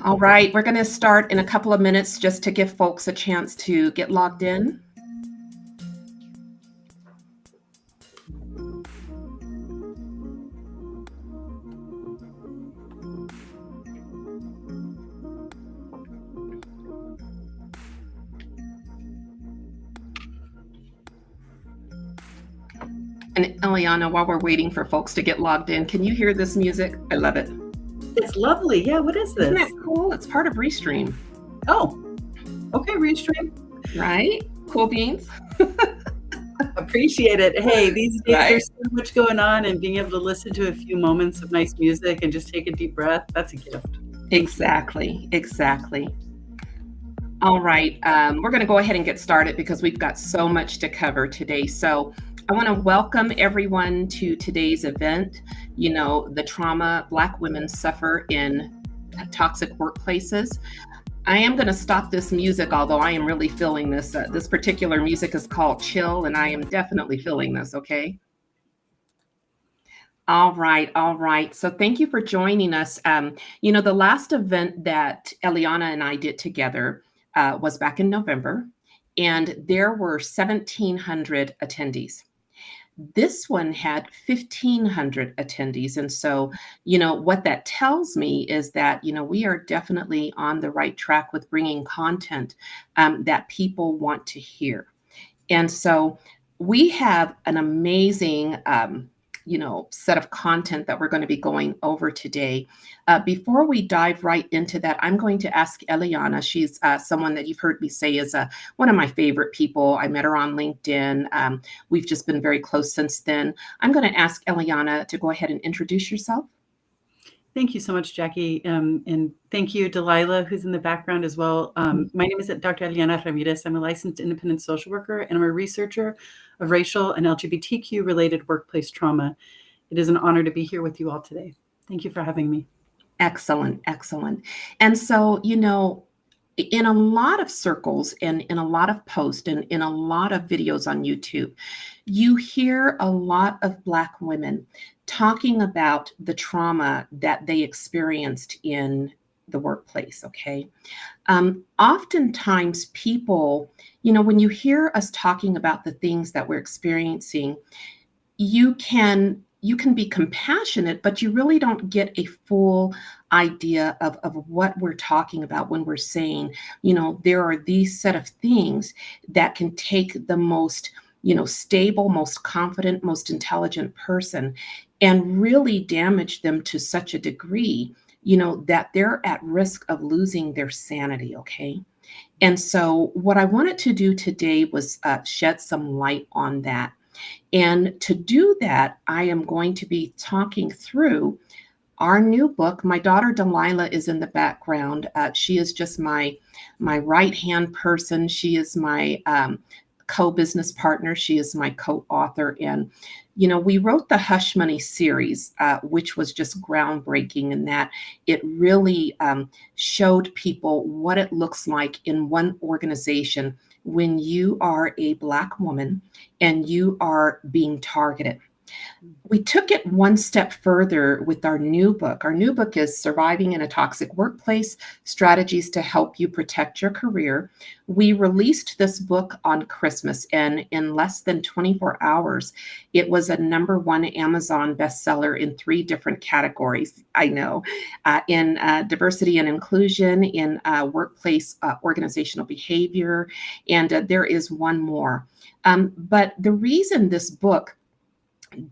All right, we're going to start in a couple of minutes just to give folks a chance to get logged in. And Eliana, while we're waiting for folks to get logged in, can you hear this music? I love it. It's lovely. Yeah, what is this? Isn't that cool? It's part of Restream. Oh, okay, Restream. Right? Cool beans. Appreciate it. Hey, these days Right. there's so much going on, and being able to listen to a few moments of nice music and just take a deep breath, that's a gift. Exactly. All right, we're going to go ahead and get started because we've got so much to cover today. So I want to welcome everyone to today's event. You know, the trauma Black women suffer in toxic workplaces. I am going to stop this music, although I am really feeling this. This particular music is called Chill, and I am definitely feeling this, okay? All right. So thank you for joining us. You know, the last event that Eliana and I did together was back in November, and there were 1,700 attendees. This one had 1,500 attendees. And so, you know, what that tells me is that, you know, we are definitely on the right track with bringing content that people want to hear. And so we have an amazing, set of content that we're going to be going over today. Before we dive right into that, I'm going to ask Eliana. She's someone that you've heard me say is one of my favorite people. I met her on LinkedIn. We've just been very close since then. I'm going to ask Eliana to go ahead and introduce yourself. Thank you so much, Jackie. And thank you, Delilah, who's in the background as well. My name is Dr. Eliana Ramirez. I'm a licensed independent social worker, and I'm a researcher of racial and LGBTQ-related workplace trauma. It is an honor to be here with you all today. Thank you for having me. Excellent. And so, you know, in a lot of circles and in a lot of posts and in a lot of videos on YouTube, you hear a lot of Black women talking about the trauma that they experienced in the workplace, okay? Oftentimes people, you know, when you hear us talking about the things that we're experiencing, you can be compassionate, but you really don't get a full idea of what we're talking about when we're saying, you know, there are these set of things that can take the most, you know, stable, most confident, most intelligent person and really damage them to such a degree, you know, that they're at risk of losing their sanity, okay? And so what I wanted to do today was shed some light on that. And to do that, I am going to be talking through our new book. My daughter Delilah is in the background. She is just my right-hand person. She is my co-business partner. She is my co-author. And, you know, we wrote the Hush Money series, which was just groundbreaking in that it really showed people what it looks like in one organization when you are a Black woman and you are being targeted. We took it one step further with our new book. Our new book is Surviving in a Toxic Workplace: Strategies to Help You Protect Your Career. We released this book on Christmas, and in less than 24 hours, it was a #1 Amazon bestseller in 3 different categories. I know, in diversity and inclusion, in workplace organizational behavior, and there is one more. But the reason this book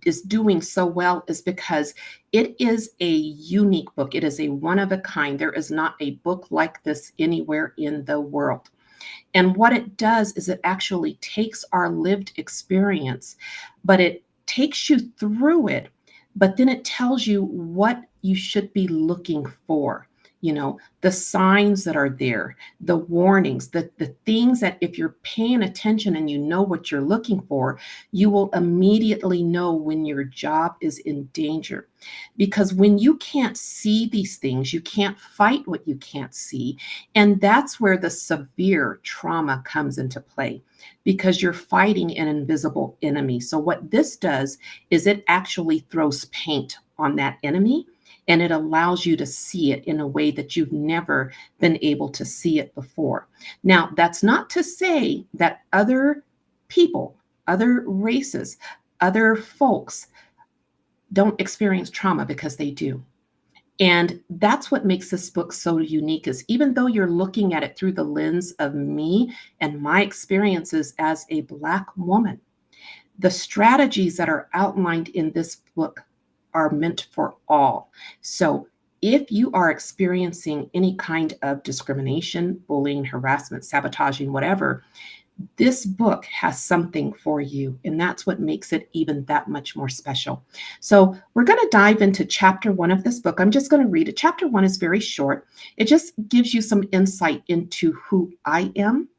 is doing so well is because it is a unique book. It is a one of a kind. There is not a book like this anywhere in the world. And what it does is it actually takes our lived experience, but it takes you through it, but then it tells you what you should be looking for. You know, the signs that are there, the warnings, the things that if you're paying attention and you know what you're looking for, you will immediately know when your job is in danger. Because when you can't see these things, you can't fight what you can't see. And that's where the severe trauma comes into play, because you're fighting an invisible enemy. So what this does is it actually throws paint on that enemy, and it allows you to see it in a way that you've never been able to see it before. Now, that's not to say that other people, other races, other folks don't experience trauma, because they do. And that's what makes this book so unique, is even though you're looking at it through the lens of me and my experiences as a Black woman, the strategies that are outlined in this book are meant for all. So if you are experiencing any kind of discrimination, bullying, harassment, sabotaging, whatever, this book has something for you. And that's what makes it even that much more special. So we're going to dive into chapter 1 of this book. I'm just going to read it. Chapter 1 is very short. It just gives you some insight into who I am.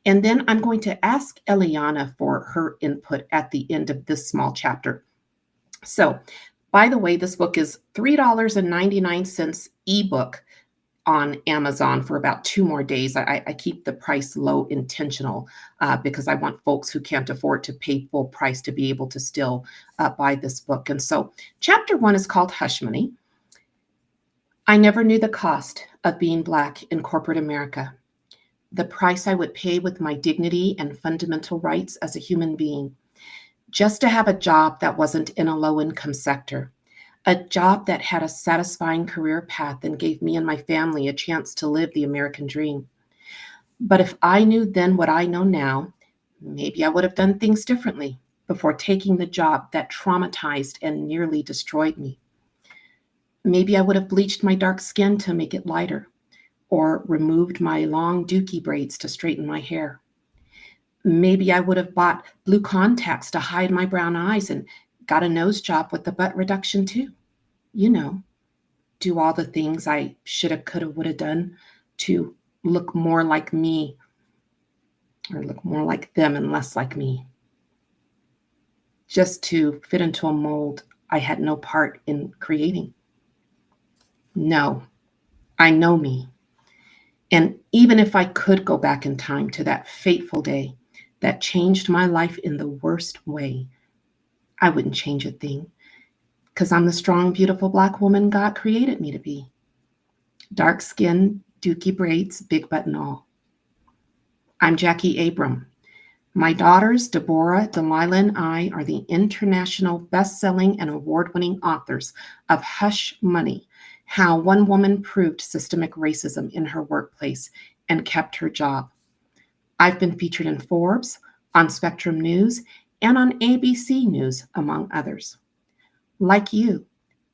And then I'm going to ask Eliana for her input at the end of this small chapter. So, by the way, this book is $3.99 ebook on Amazon for about 2 more days. I keep the price low intentional because I want folks who can't afford to pay full price to be able to still buy this book. And so chapter 1 is called Hush Money. I never knew the cost of being Black in corporate America, the price I would pay with my dignity and fundamental rights as a human being, just to have a job that wasn't in a low-income sector, a job that had a satisfying career path and gave me and my family a chance to live the American dream. But if I knew then what I know now, maybe I would have done things differently before taking the job that traumatized and nearly destroyed me. Maybe I would have bleached my dark skin to make it lighter, or removed my long dookie braids to straighten my hair. Maybe I would have bought blue contacts to hide my brown eyes and got a nose job with the butt reduction too. You know, do all the things I shoulda, coulda, woulda done to look more like me, or look more like them and less like me, just to fit into a mold I had no part in creating. No, I know me. And even if I could go back in time to that fateful day that changed my life in the worst way, I wouldn't change a thing, because I'm the strong, beautiful Black woman God created me to be. Dark skin, dookie braids, big butt and all. I'm Jacquie Abram. My daughters, Deborah, Delilah, and I are the international best-selling and award-winning authors of Hush Money, How One Woman Proved Systemic Racism in Her Workplace and Kept Her Job. I've been featured in Forbes, on Spectrum News, and on ABC News, among others. Like you,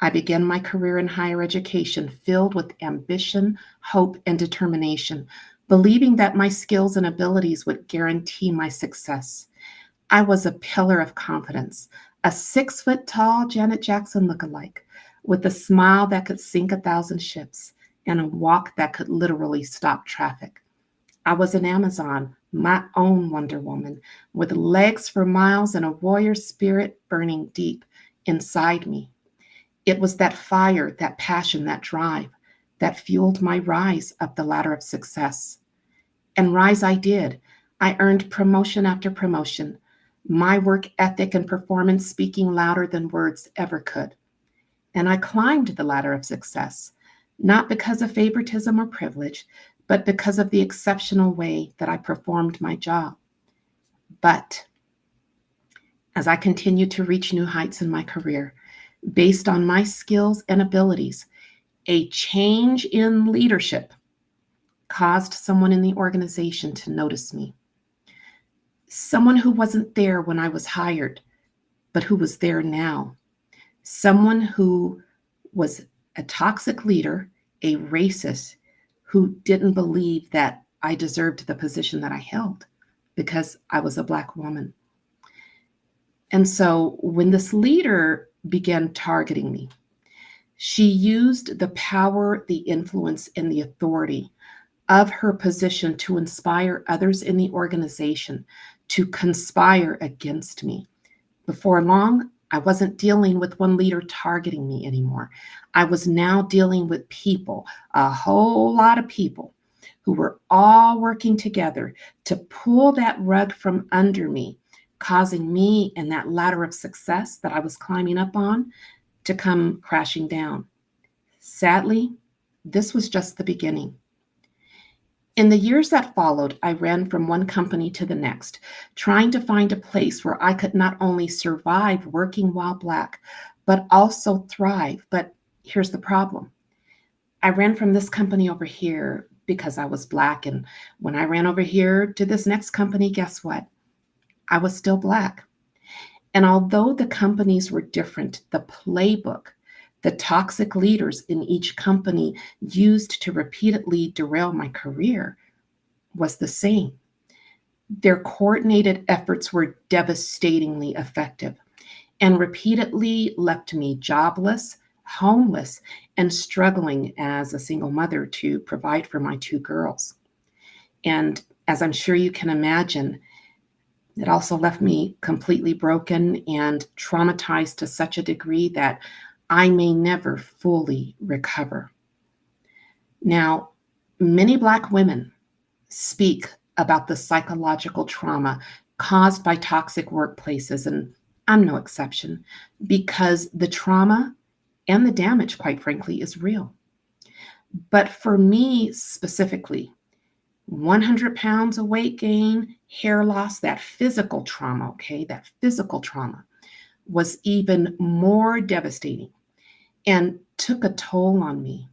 I began my career in higher education filled with ambition, hope, and determination, believing that my skills and abilities would guarantee my success. I was a pillar of confidence, a 6-foot-tall Janet Jackson Lookalike, with a smile that could sink 1,000 ships and a walk that could literally stop traffic. I was an Amazon, my own Wonder Woman, with legs for miles and a warrior spirit burning deep inside me. It was that fire, that passion, that drive that fueled my rise up the ladder of success. And rise I did. I earned promotion after promotion, my work ethic and performance speaking louder than words ever could. And I climbed the ladder of success, not because of favoritism or privilege, but because of the exceptional way that I performed my job. But as I continued to reach new heights in my career, based on my skills and abilities, a change in leadership caused someone in the organization to notice me. Someone who wasn't there when I was hired, but who was there now. Someone who was a toxic leader, a racist, who didn't believe that I deserved the position that I held because I was a Black woman. And so when this leader began targeting me, she used the power, the influence, and the authority of her position to inspire others in the organization to conspire against me. Before long, I wasn't dealing with one leader targeting me anymore. I was now dealing with people, a whole lot of people, who were all working together to pull that rug from under me, causing me and that ladder of success that I was climbing up on to come crashing down. Sadly, this was just the beginning. In the years that followed, I ran from one company to the next, trying to find a place where I could not only survive working while Black, but also thrive. But here's the problem. I ran from this company over here because I was Black. And when I ran over here to this next company, guess what? I was still Black. And although the companies were different, the playbook, the toxic leaders in each company used to repeatedly derail my career was the same. Their coordinated efforts were devastatingly effective and repeatedly left me jobless, homeless, and struggling as a single mother to provide for my two girls. And as I'm sure you can imagine, it also left me completely broken and traumatized to such a degree that I may never fully recover. Now, many Black women speak about the psychological trauma caused by toxic workplaces, and I'm no exception, because the trauma and the damage, quite frankly, is real. But for me specifically, 100 pounds of weight gain, hair loss, that physical trauma, okay, that physical trauma was even more devastating and took a toll on me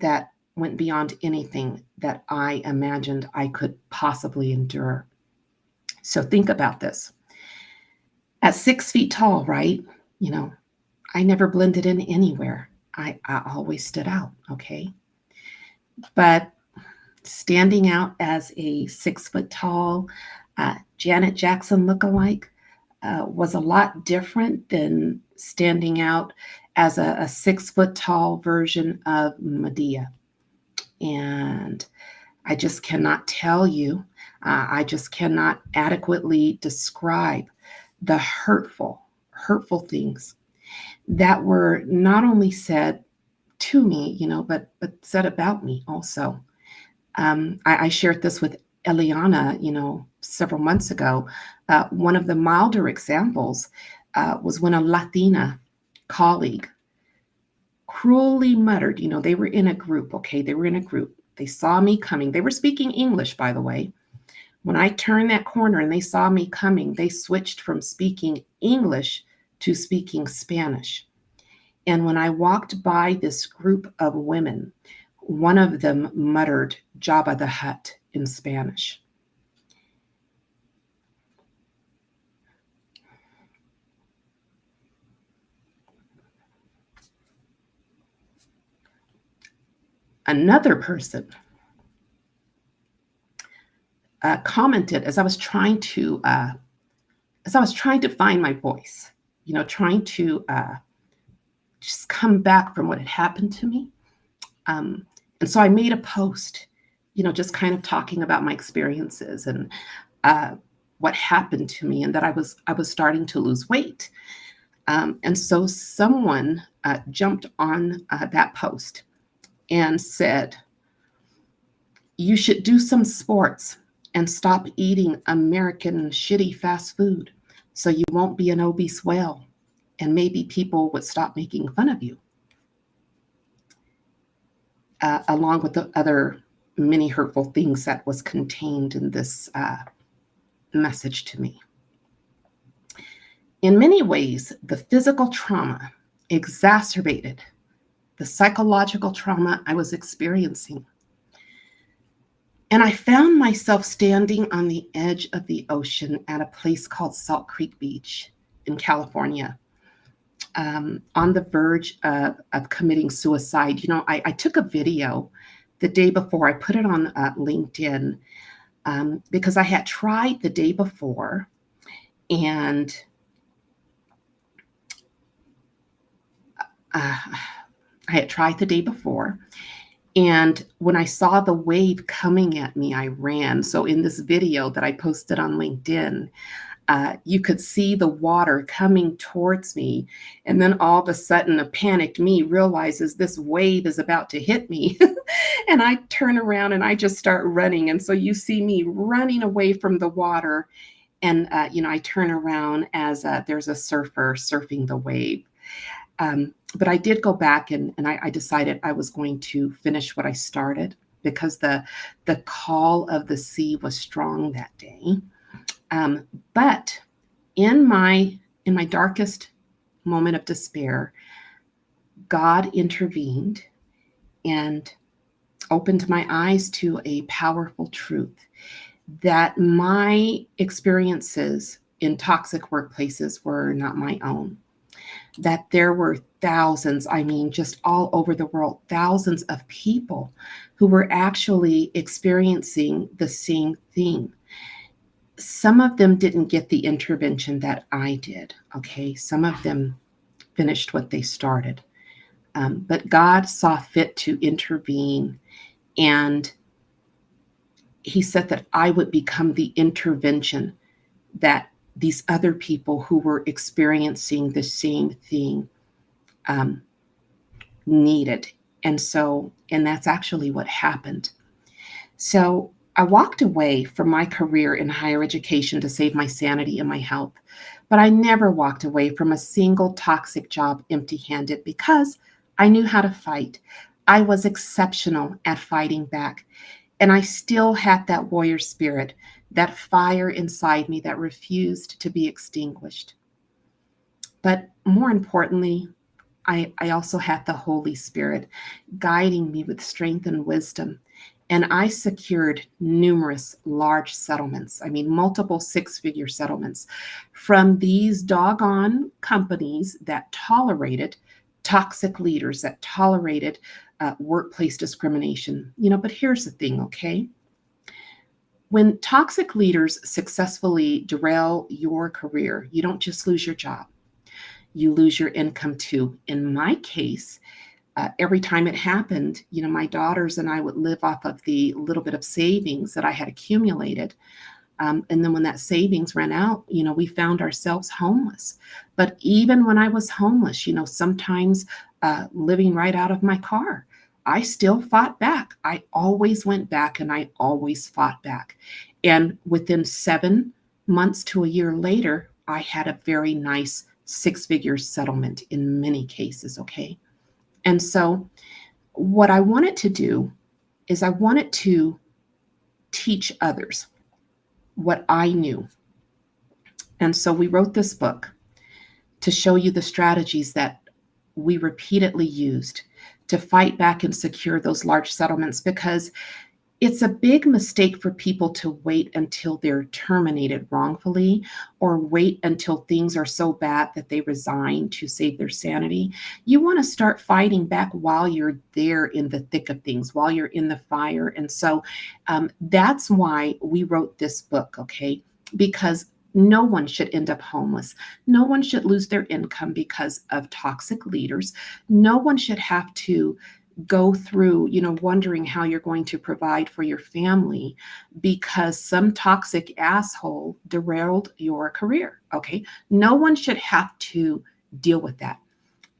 that went beyond anything that I imagined I could possibly endure. So think about this. At 6 feet tall, right? You know, I never blended in anywhere. I always stood out, okay? But standing out as a 6 foot tall Janet Jackson lookalike was a lot different than standing out as a 6 foot tall version of Madea. And I just cannot tell you, I just cannot adequately describe the hurtful things that were not only said to me, but said about me also. I shared this with Eliana, several months ago. One of the milder examples was when a Latina colleague cruelly muttered, they were in a group, okay? They were in a group. They saw me coming. They were speaking English, by the way. When I turned that corner and they saw me coming, they switched from speaking English to speaking Spanish. And when I walked by this group of women, one of them muttered Jabba the Hutt in Spanish. Another person commented as I was trying to find my voice, trying to just come back from what had happened to me. And so I made a post, just kind of talking about my experiences and what happened to me, and that I was starting to lose weight. And so someone jumped on that post and said, "You should do some sports and stop eating American shitty fast food so you won't be an obese whale, and maybe people would stop making fun of you." Along with the other many hurtful things that was contained in this message to me. In many ways, the physical trauma exacerbated the psychological trauma I was experiencing. And I found myself standing on the edge of the ocean at a place called Salt Creek Beach in California, on the verge of committing suicide. I took a video the day before. I put it on LinkedIn because I had tried the day before, and and when I saw the wave coming at me, I ran. So in this video that I posted on LinkedIn, you could see the water coming towards me. And then all of a sudden, a panicked me realizes this wave is about to hit me. And I turn around and I just start running. And so you see me running away from the water. And, I turn around as there's a surfer surfing the wave. But I did go back and I decided I was going to finish what I started because the call of the sea was strong that day. Um, but in my darkest moment of despair, God intervened and opened my eyes to a powerful truth that my experiences in toxic workplaces were not my own, that there were thousands, I mean, just all over the world, thousands of people who were actually experiencing the same thing. Some of them didn't get the intervention that I did, okay? Some of them finished what they started. But God saw fit to intervene, and He said that I would become the intervention that these other people who were experiencing the same thing um, needed. And that's actually what happened. So I walked away from my career in higher education to save my sanity and my health. But I never walked away from a single toxic job empty handed because I knew how to fight. I was exceptional at fighting back. And I still had that warrior spirit, that fire inside me that refused to be extinguished. But more importantly, I also had the Holy Spirit guiding me with strength and wisdom. And I secured numerous large settlements, I mean, multiple six-figure settlements from these doggone companies that tolerated toxic leaders, that tolerated workplace discrimination. But here's the thing, okay? When toxic leaders successfully derail your career, you don't just lose your job, you lose your income too. In my case, every time it happened, my daughters and I would live off of the little bit of savings that I had accumulated. And then when that savings ran out, we found ourselves homeless. But even when I was homeless, sometimes living right out of my car, I still fought back. I always went back and I always fought back. And within 7 months to a year later, I had a very nice six-figure settlement in many cases, okay? And so what I wanted to do is I wanted to teach others what I knew. And so we wrote this book to show you the strategies that we repeatedly used to fight back and secure those large settlements, because it's a big mistake for people to wait until they're terminated wrongfully or wait until things are so bad that they resign to save their sanity. You want to start fighting back while you're there in the thick of things, while you're in the fire. And so that's why we wrote this book, okay? Because no one should end up homeless. No one should lose their income because of toxic leaders. No one should have to go through, wondering how you're going to provide for your family because some toxic asshole derailed your career. Okay. No one should have to deal with that.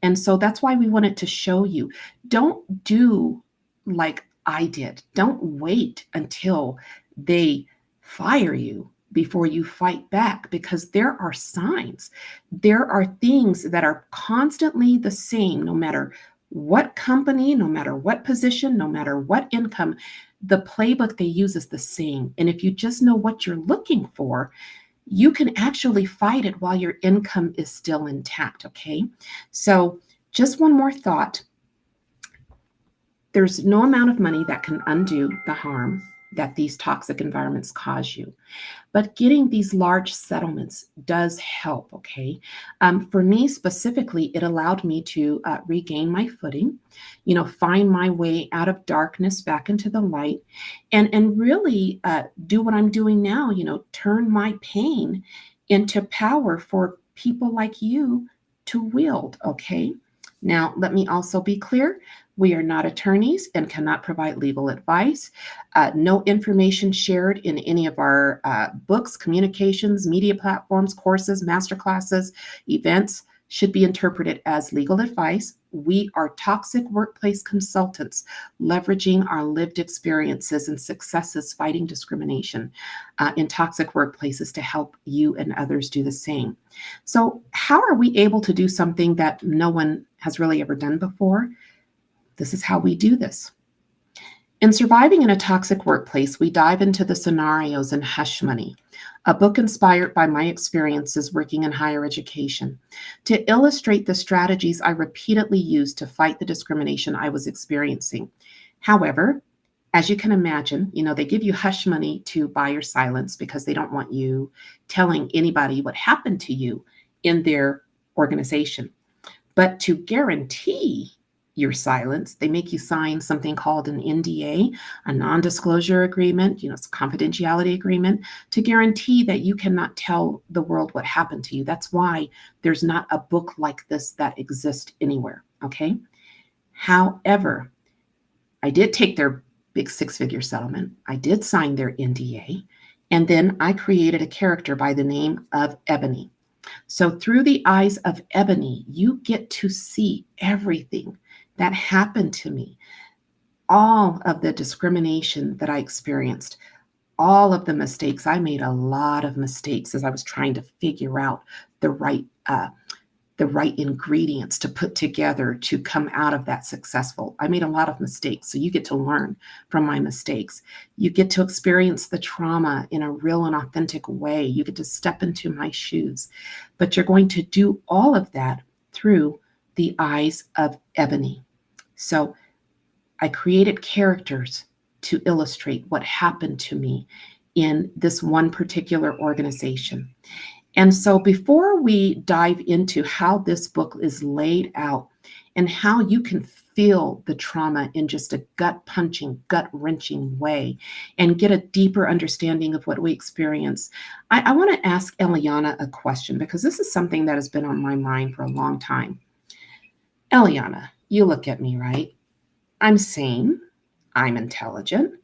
And so that's why we wanted to show you, don't do like I did. Don't wait until they fire you before you fight back, because there are signs. There are things that are constantly the same, no matter what company, no matter what position, no matter what income. The playbook they use is the same. And if you just know what you're looking for, you can actually fight it while your income is still intact, okay? So just one more thought. There's no amount of money that can undo the harm that these toxic environments cause you. But getting these large settlements does help, okay? For me specifically, it allowed me to regain my footing, find my way out of darkness back into the light, and really do what I'm doing now, turn my pain into power for people like you to wield, okay? Now, let me also be clear. We are not attorneys and cannot provide legal advice. No information shared in any of our books, communications, media platforms, courses, masterclasses, events should be interpreted as legal advice. We are toxic workplace consultants, leveraging our lived experiences and successes fighting discrimination in toxic workplaces to help you and others do the same. So, how are we able to do something that no one has really ever done before? This is how we do this. In Surviving in a Toxic Workplace, we dive into the scenarios in Hush Money, a book inspired by my experiences working in higher education, to illustrate the strategies I repeatedly used to fight the discrimination I was experiencing. However, as you can imagine, they give you hush money to buy your silence because they don't want you telling anybody what happened to you in their organization. But to guarantee your silence, they make you sign something called an NDA, a non-disclosure agreement, it's a confidentiality agreement, to guarantee that you cannot tell the world what happened to you. That's why there's not a book like this that exists anywhere, okay? However, I did take their big six-figure settlement. I did sign their NDA, and then I created a character by the name of Ebony. So through the eyes of Ebony, you get to see everything that happened to me, all of the discrimination that I experienced, all of the mistakes. I made a lot of mistakes as I was trying to figure out the right ingredients to put together to come out of that successful. I made a lot of mistakes. So you get to learn from my mistakes. You get to experience the trauma in a real and authentic way. You get to step into my shoes. But you're going to do all of that through the eyes of Ebony. So I created characters to illustrate what happened to me in this one particular organization. And so before we dive into how this book is laid out and how you can feel the trauma in just a gut-punching, gut-wrenching way and get a deeper understanding of what we experience, I want to ask Eliana a question because this is something that has been on my mind for a long time. Eliana, you look at me, right? I'm sane. I'm intelligent.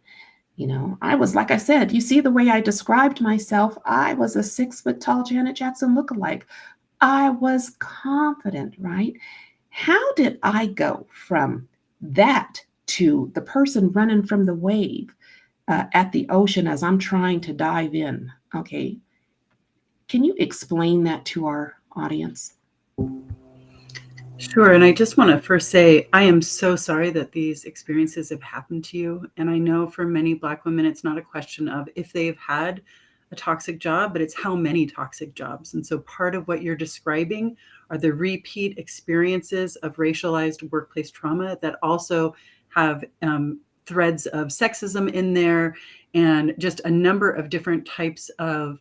I was, like I said, you see the way I described myself, I was a 6-foot tall Janet Jackson lookalike. I was confident, right? How did I go from that to the person running from the wave at the ocean as I'm trying to dive in? Okay. Can you explain that to our audience? Sure. And I just want to first say, I am so sorry that these experiences have happened to you. And I know for many Black women, it's not a question of if they've had a toxic job, but it's how many toxic jobs. And so part of what you're describing are the repeat experiences of racialized workplace trauma that also have threads of sexism in there and just a number of different types of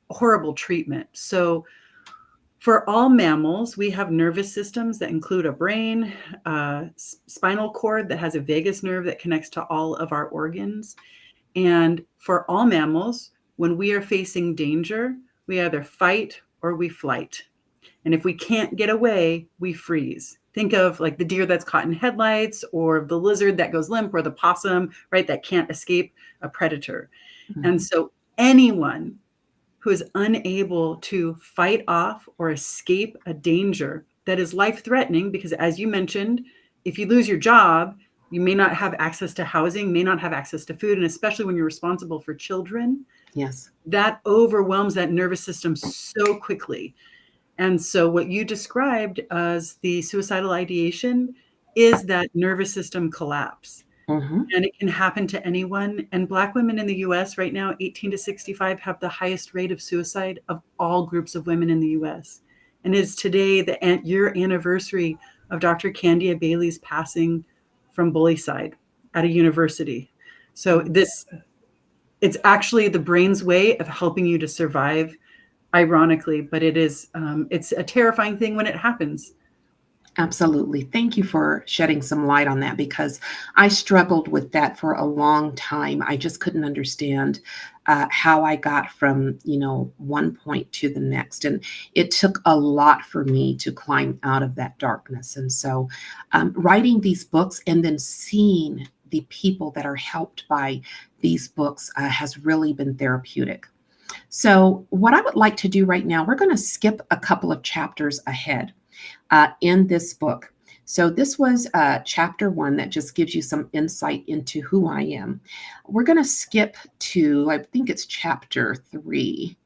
horrible treatment. So for all mammals, we have nervous systems that include a brain, spinal cord that has a vagus nerve that connects to all of our organs. And for all mammals, when we are facing danger, we either fight or we flight. And if we can't get away, we freeze. Think of like the deer that's caught in headlights or the lizard that goes limp or the possum, right, that can't escape a predator. Mm-hmm. And so anyone who is unable to fight off or escape a danger that is life-threatening, because as you mentioned, if you lose your job, you may not have access to housing, may not have access to food, and especially when you're responsible for children, yes, that overwhelms that nervous system so quickly. And so what you described as the suicidal ideation is that nervous system collapse. Mm-hmm. And it can happen to anyone. And Black women in the US right now, 18 to 65, have the highest rate of suicide of all groups of women in the US. And it's today the year anniversary of Dr. Candia Bailey's passing from Bullyside at a university. So it's actually the brain's way of helping you to survive, ironically, but it's a terrifying thing when it happens. Absolutely. Thank you for shedding some light on that because I struggled with that for a long time. I just couldn't understand how I got from, one point to the next. And it took a lot for me to climb out of that darkness. And so writing these books and then seeing the people that are helped by these books has really been therapeutic. So, what I would like to do right now, we're going to skip a couple of chapters ahead in this book. So, this was chapter 1 that just gives you some insight into who I am. We're going to skip to, I think it's chapter 3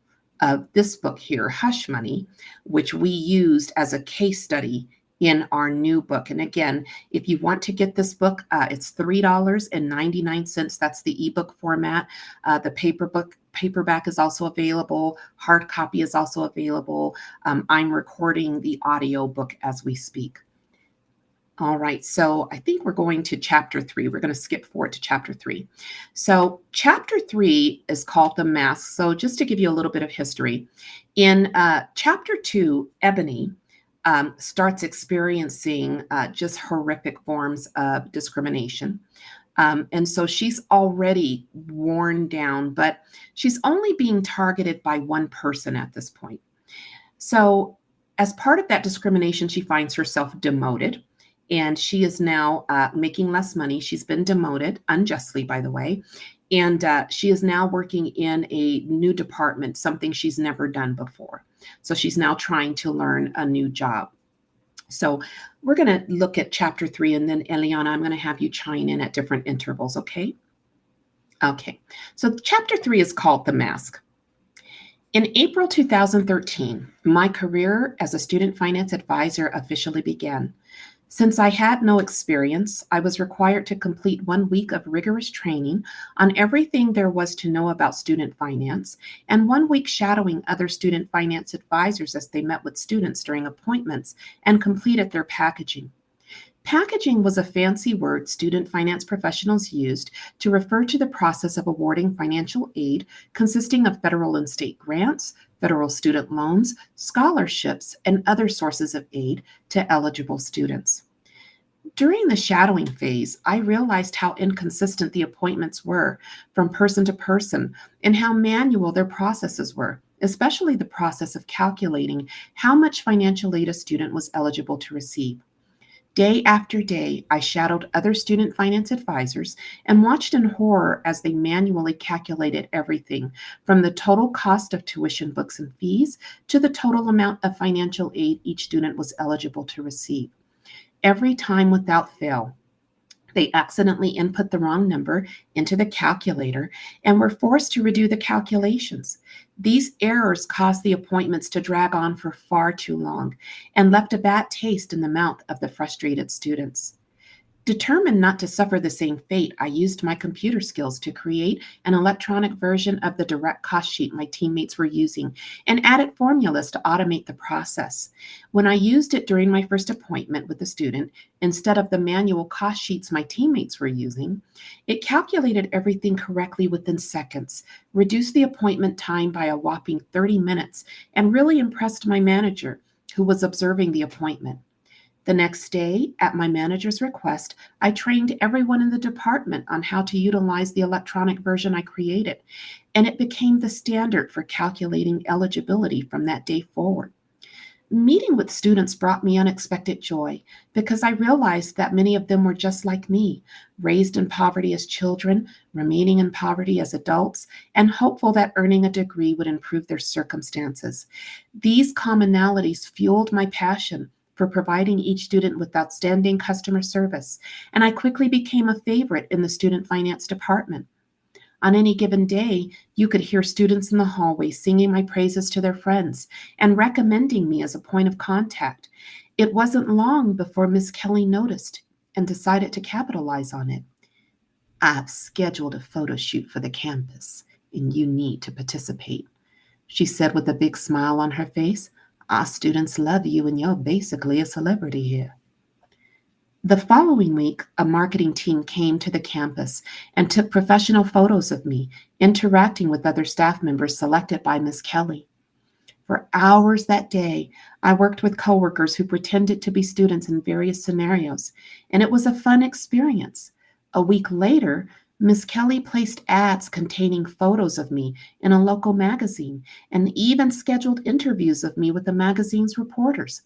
of this book here, Hush Money, which we used as a case study in our new book. And again, if you want to get this book, it's $3.99. That's the ebook format. The paperback is also available. Hard copy is also available. I'm recording the audio book as we speak. All right, so I think we're going to chapter 3. We're going to skip forward to chapter 3. So chapter 3 is called The Mask. So just to give you a little bit of history, in chapter 2, Ebony starts experiencing just horrific forms of discrimination. And so she's already worn down, but she's only being targeted by one person at this point. So, as part of that discrimination, she finds herself demoted, and she is now making less money. She's been demoted unjustly, by the way, and she is now working in a new department, something she's never done before. So, she's now trying to learn a new job. So, we're going to look at chapter 3, and then Eliana, I'm going to have you chime in at different intervals, okay? Okay. So, chapter 3 is called The Mask. In April 2013, my career as a student finance advisor officially began. Since I had no experience, I was required to complete 1 week of rigorous training on everything there was to know about student finance, and 1 week shadowing other student finance advisors as they met with students during appointments and completed their packaging. Packaging was a fancy word student finance professionals used to refer to the process of awarding financial aid consisting of federal and state grants, federal student loans, scholarships, and other sources of aid to eligible students. During the shadowing phase, I realized how inconsistent the appointments were from person to person and how manual their processes were, especially the process of calculating how much financial aid a student was eligible to receive. Day after day, I shadowed other student finance advisors and watched in horror as they manually calculated everything from the total cost of tuition, books, and fees to the total amount of financial aid each student was eligible to receive. Every time without fail, they accidentally input the wrong number into the calculator and were forced to redo the calculations. These errors caused the appointments to drag on for far too long and left a bad taste in the mouth of the frustrated students. Determined not to suffer the same fate, I used my computer skills to create an electronic version of the direct cost sheet my teammates were using and added formulas to automate the process. When I used it during my first appointment with the student, instead of the manual cost sheets my teammates were using, it calculated everything correctly within seconds, reduced the appointment time by a whopping 30 minutes, and really impressed my manager, who was observing the appointment. The next day, at my manager's request, I trained everyone in the department on how to utilize the electronic version I created, and it became the standard for calculating eligibility from that day forward. Meeting with students brought me unexpected joy because I realized that many of them were just like me, raised in poverty as children, remaining in poverty as adults, and hopeful that earning a degree would improve their circumstances. These commonalities fueled my passion for providing each student with outstanding customer service, and I quickly became a favorite in the student finance department. On any given day, you could hear students in the hallway singing my praises to their friends and recommending me as a point of contact. It wasn't long before Miss Kelly noticed and decided to capitalize on it. "I've scheduled a photo shoot for the campus, and you need to participate," she said with a big smile on her face. "Our students love you, and you're basically a celebrity here." The following week, a marketing team came to the campus and took professional photos of me, interacting with other staff members selected by Ms. Kelly. For hours that day, I worked with coworkers who pretended to be students in various scenarios, and it was a fun experience. A week later, Ms. Kelly placed ads containing photos of me in a local magazine and even scheduled interviews of me with the magazine's reporters.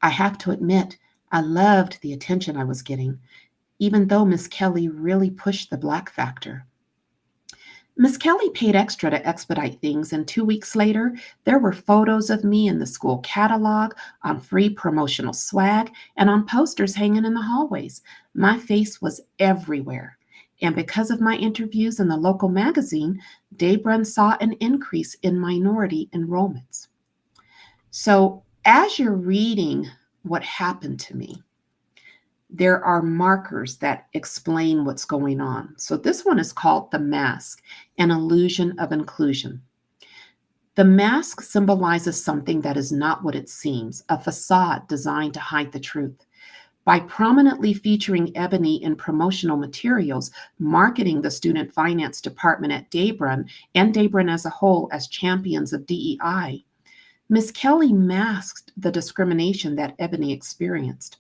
I have to admit, I loved the attention I was getting, even though Miss Kelly really pushed the Black factor. Miss Kelly paid extra to expedite things, and 2 weeks later, there were photos of me in the school catalog, on free promotional swag, and on posters hanging in the hallways. My face was everywhere. And because of my interviews in the local magazine, Daybrun saw an increase in minority enrollments. So, as you're reading what happened to me, there are markers that explain what's going on. So this one is called the mask, an illusion of inclusion. The mask symbolizes something that is not what it seems, a facade designed to hide the truth. By prominently featuring Ebony in promotional materials, marketing the student finance department at Daybrun and Daybrun as a whole as champions of DEI, Ms. Kelly masked the discrimination that Ebony experienced.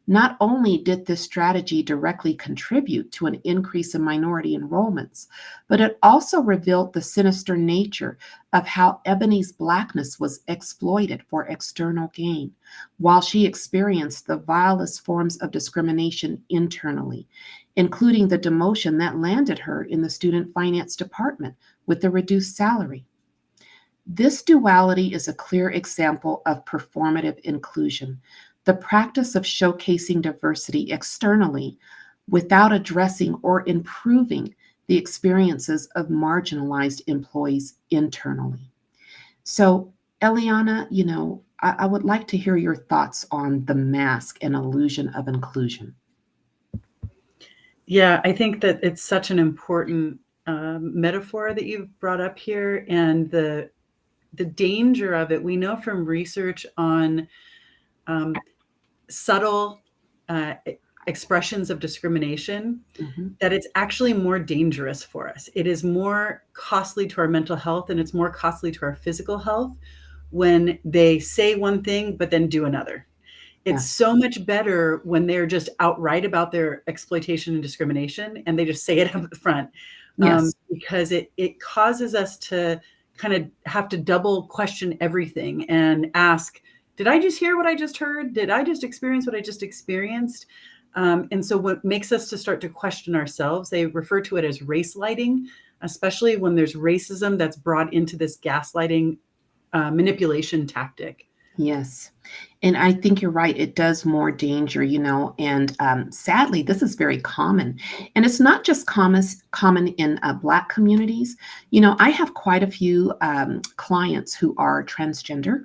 Not only did this strategy directly contribute to an increase in minority enrollments, but it also revealed the sinister nature of how Ebony's Blackness was exploited for external gain, while she experienced the vilest forms of discrimination internally, including the demotion that landed her in the student finance department with the reduced salary. This duality is a clear example of performative inclusion, the practice of showcasing diversity externally without addressing or improving the experiences of marginalized employees internally. So, Eliana, I would like to hear your thoughts on the mask and illusion of inclusion. Yeah, I think that it's such an important metaphor that you've brought up here, and the danger of it. We know from research on subtle expressions of discrimination that it's actually more dangerous for us. It is more costly to our mental health, and it's more costly to our physical health when they say one thing but then do another. It's so much better when they're just outright about their exploitation and discrimination, and they just say it up front, Yes. because it causes us to kind of have to double question everything and ask, did I just hear what I just heard? Did I just experience what I just experienced? And so what makes us to start to question ourselves, they refer to it as race lighting, especially when there's racism that's brought into this gaslighting manipulation tactic. Yes. And I think you're right. It does more danger, and sadly, this is very common. And it's not just common in Black communities. I have quite a few clients who are transgender,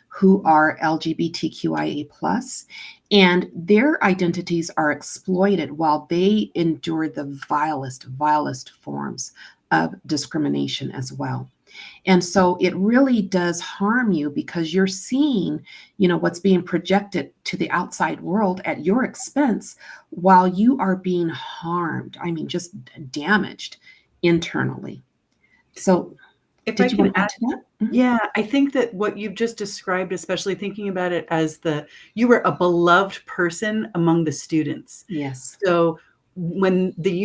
who are LGBTQIA+, and their identities are exploited while they endure the vilest forms of discrimination as well. And so it really does harm you because you're seeing, what's being projected to the outside world at your expense while you are being harmed. I mean, just damaged internally. So If I did you can want to add to that? Yeah, I think that what you've just described, especially thinking about it as you were a beloved person among the students. Yes. So when the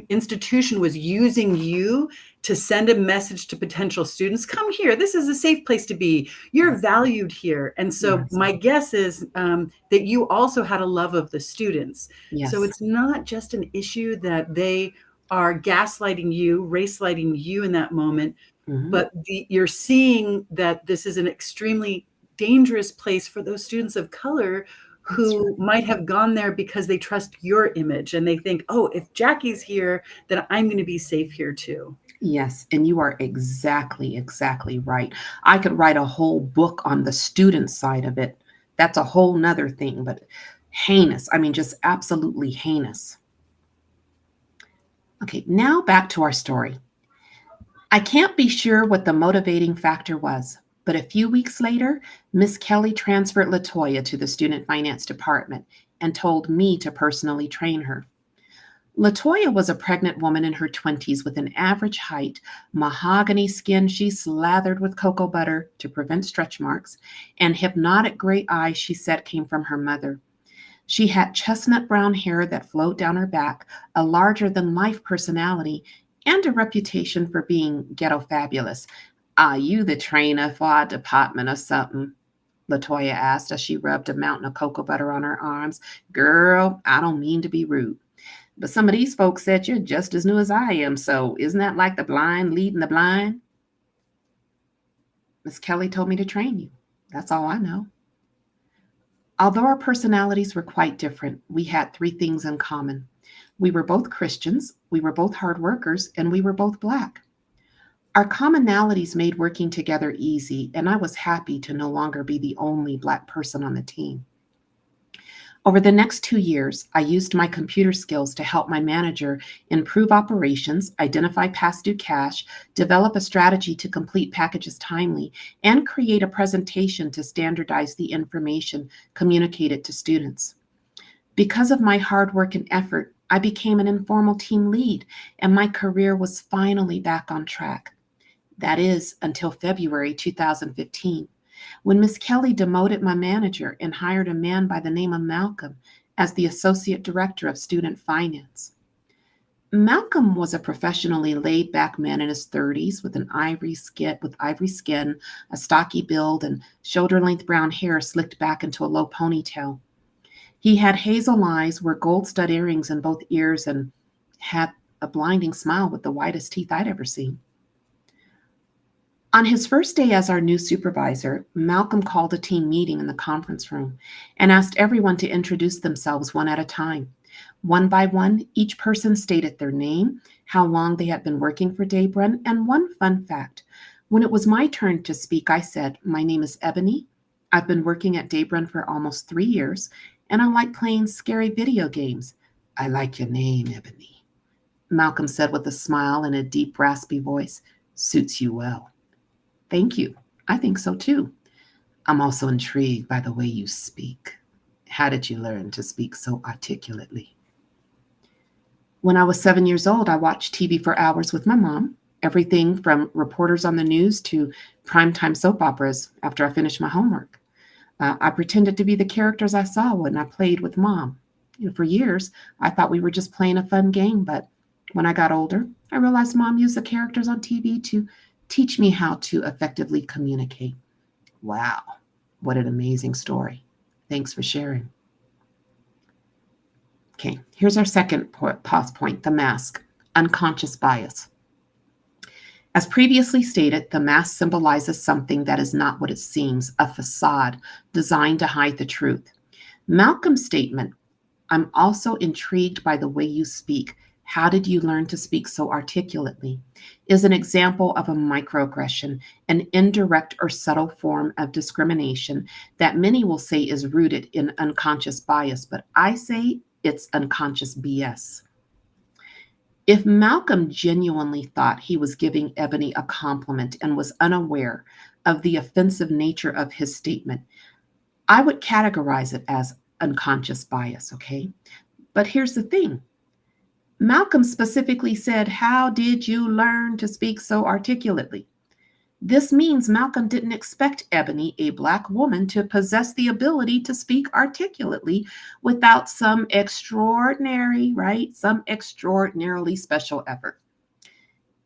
institution was using you to send a message to potential students, come here, this is a safe place to be. You're valued here. And so Yes. my guess is that you also had a love of the students. Yes. So it's not just an issue that they are gaslighting you, race lighting you in that moment, but you're seeing that this is an extremely dangerous place for those students of color who might have gone there because they trust your image and they think, oh, if Jackie's here, then I'm going to be safe here too. Yes, and you are exactly right. I could write a whole book on the student side of it. That's a whole nother thing, but heinous. I mean, just absolutely heinous. Okay, now back to our story. I can't be sure what the motivating factor was, but a few weeks later, Miss Kelly transferred Latoya to the student finance department and told me to personally train her. Latoya was a pregnant woman in her 20s with an average height, mahogany skin she slathered with cocoa butter to prevent stretch marks, and hypnotic gray eyes she said came from her mother. She had chestnut brown hair that flowed down her back, a larger-than-life personality, and a reputation for being ghetto fabulous. Are you the trainer for our department or something? Latoya asked as she rubbed a mountain of cocoa butter on her arms. Girl, I don't mean to be rude, but some of these folks said you're just as new as I am, so isn't that like the blind leading the blind? Miss Kelly told me to train you. That's all I know. Although our personalities were quite different, we had three things in common. We were both Christians, we were both hard workers, and we were both Black. Our commonalities made working together easy, and I was happy to no longer be the only Black person on the team. Over the next 2 years, I used my computer skills to help my manager improve operations, identify past due cash, develop a strategy to complete packages timely, and create a presentation to standardize the information communicated to students. Because of my hard work and effort, I became an informal team lead, and my career was finally back on track. That is, until February 2015, when Miss Kelly demoted my manager and hired a man by the name of Malcolm as the Associate Director of Student Finance. Malcolm was a professionally laid-back man in his 30s with ivory skin, a stocky build, and shoulder-length brown hair slicked back into a low ponytail. He had hazel eyes, wore gold stud earrings in both ears, and had a blinding smile with the whitest teeth I'd ever seen. On his first day as our new supervisor, Malcolm called a team meeting in the conference room and asked everyone to introduce themselves one at a time. One by one, each person stated their name, how long they had been working for Daybron, and one fun fact. When it was my turn to speak, I said, "My name is Ebony. I've been working at Daybron for almost 3 years, and I like playing scary video games." "I like your name, Ebony," Malcolm said with a smile and a deep, raspy voice. "Suits you well." "Thank you. I think so too." "I'm also intrigued by the way you speak. How did you learn to speak so articulately?" "When I was 7 years old, I watched TV for hours with my mom, everything from reporters on the news to primetime soap operas after I finished my homework. I pretended to be the characters I saw when I played with Mom. For years, I thought we were just playing a fun game, but when I got older, I realized Mom used the characters on TV to teach me how to effectively communicate." Wow, what an amazing story. Thanks for sharing. Okay, here's our second pause point, the mask, unconscious bias. As previously stated, the mask symbolizes something that is not what it seems, a facade designed to hide the truth. Malcolm's statement, "I'm also intrigued by the way you speak. How did you learn to speak so articulately?" is an example of a microaggression, an indirect or subtle form of discrimination that many will say is rooted in unconscious bias, but I say it's unconscious BS. If Malcolm genuinely thought he was giving Ebony a compliment and was unaware of the offensive nature of his statement, I would categorize it as unconscious bias, okay? But here's the thing. Malcolm specifically said, "How did you learn to speak so articulately?" This means Malcolm didn't expect Ebony, a Black woman, to possess the ability to speak articulately without some extraordinarily special effort.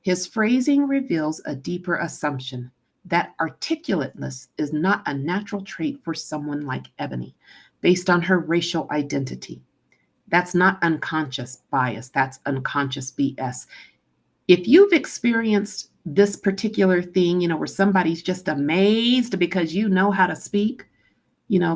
His phrasing reveals a deeper assumption that articulateness is not a natural trait for someone like Ebony, based on her racial identity. That's not unconscious bias, that's unconscious BS. If you've experienced this particular thing, where somebody's just amazed because you know how to speak,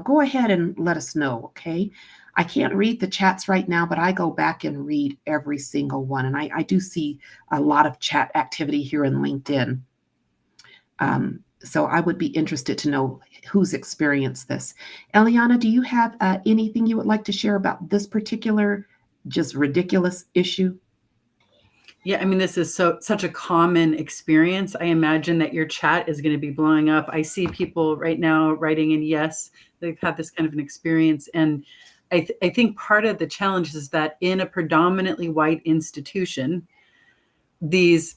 go ahead and let us know, okay? I can't read the chats right now, but I go back and read every single one. And I do see a lot of chat activity here in LinkedIn. So I would be interested to know who's experienced this. Eliana, do you have anything you would like to share about this particular just ridiculous issue? Yeah, I mean, this is such a common experience. I imagine that your chat is going to be blowing up. I see people right now writing in, yes, they've had this kind of an experience. And I think part of the challenge is that in a predominantly white institution, these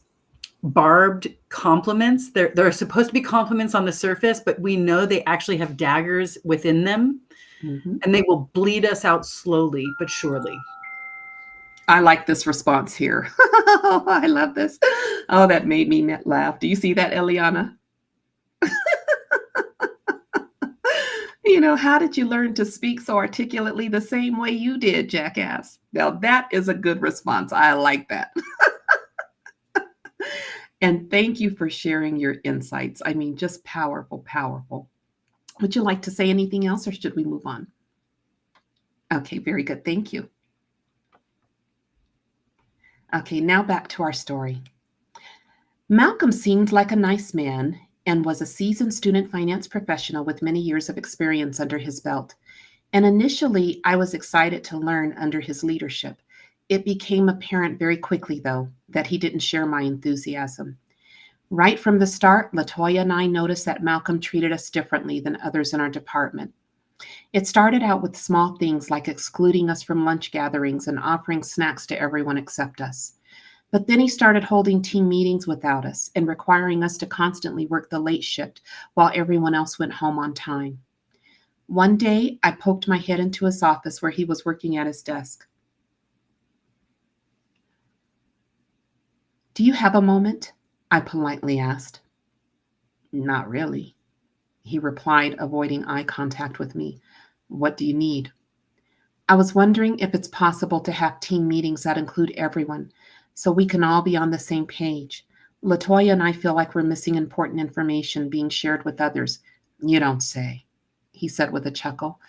barbed compliments, there are supposed to be compliments on the surface, but we know they actually have daggers within them, and they will bleed us out slowly but surely. I like this response here. I love this. Oh, that made me laugh. Do you see that, Eliana? How did you learn to speak so articulately the same way you did, jackass? Now, that is a good response. I like that. And thank you for sharing your insights. I mean, just powerful, powerful. Would you like to say anything else or should we move on? Okay, very good. Thank you. Okay, now back to our story. Malcolm seemed like a nice man and was a seasoned student finance professional with many years of experience under his belt. And initially, I was excited to learn under his leadership. It became apparent very quickly, though, that he didn't share my enthusiasm. Right from the start, Latoya and I noticed that Malcolm treated us differently than others in our department. It started out with small things like excluding us from lunch gatherings and offering snacks to everyone except us. But then he started holding team meetings without us and requiring us to constantly work the late shift while everyone else went home on time. One day, I poked my head into his office where he was working at his desk. "Do you have a moment?" I politely asked. "Not really," he replied, avoiding eye contact with me. "What do you need?" I was wondering if it's possible to have team meetings that include everyone so we can all be on the same page. Latoya and I feel like we're missing important information being shared with others. "You don't say," he said with a chuckle.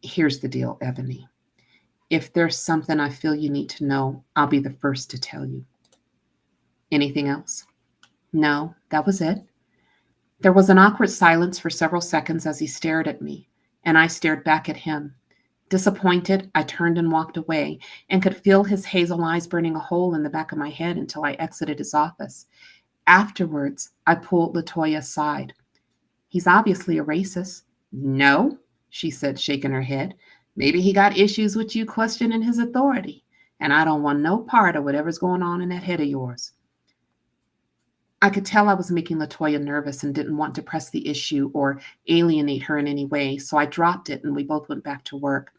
"Here's the deal, Ebony. If there's something I feel you need to know, I'll be the first to tell you." "Anything else?" "No, that was it." There was an awkward silence for several seconds as he stared at me, and I stared back at him. Disappointed, I turned and walked away and could feel his hazel eyes burning a hole in the back of my head until I exited his office. Afterwards, I pulled Latoya aside. "He's obviously a racist." "No," she said, shaking her head. "Maybe he got issues with you questioning his authority, and I don't want no part of whatever's going on in that head of yours." I could tell I was making Latoya nervous and didn't want to press the issue or alienate her in any way, so I dropped it and we both went back to work.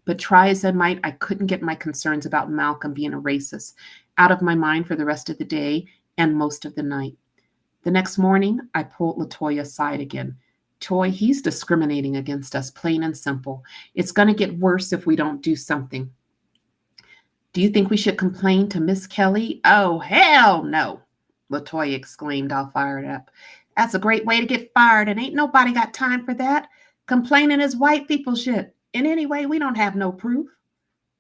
But try as I might, I couldn't get my concerns about Malcolm being a racist out of my mind for the rest of the day and most of the night. The next morning, I pulled Latoya aside again. "Toy, he's discriminating against us, plain and simple. It's going to get worse if we don't do something." "Do you think we should complain to Miss Kelly?" "Oh, hell no," Latoya exclaimed, all fired up. "That's a great way to get fired, and ain't nobody got time for that. Complaining is white people shit. And anyway, we don't have no proof."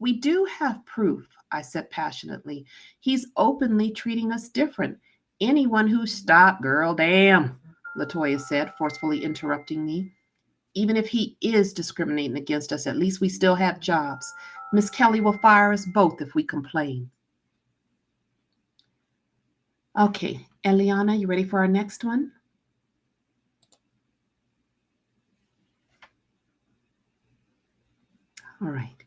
"We do have proof," I said passionately. "He's openly treating us different. Anyone who "Stop, girl, damn," Latoya said, forcefully interrupting me. "Even if he is discriminating against us, at least we still have jobs. Miss Kelly will fire us both if we complain." Okay, Eliana, you ready for our next one? All right.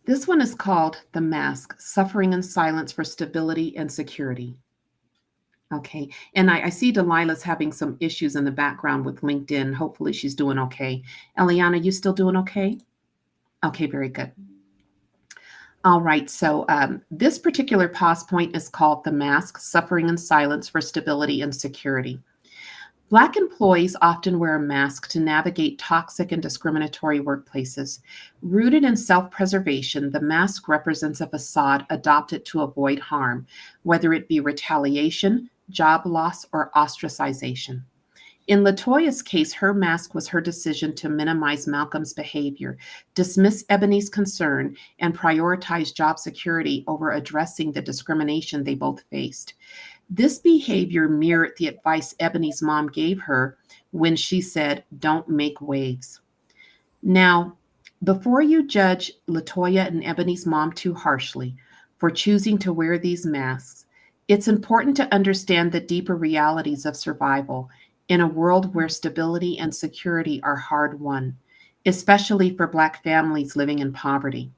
This one is called The Mask: Suffering in Silence for Stability and Security. Okay, and I see Delilah's having some issues in the background with LinkedIn. Hopefully she's doing okay. Eliana, you still doing okay? Okay, very good. All right, so this particular pause point is called The Mask: Suffering in Silence for Stability and Security. Black employees often wear a mask to navigate toxic and discriminatory workplaces. Rooted in self-preservation, the mask represents a facade adopted to avoid harm, whether it be retaliation, job loss, or ostracization. In Latoya's case, her mask was her decision to minimize Malcolm's behavior, dismiss Ebony's concern, and prioritize job security over addressing the discrimination they both faced. This behavior mirrored the advice Ebony's mom gave her when she said, "Don't make waves." Now, before you judge Latoya and Ebony's mom too harshly for choosing to wear these masks, it's important to understand the deeper realities of survival in a world where stability and security are hard won, especially for Black families living in poverty.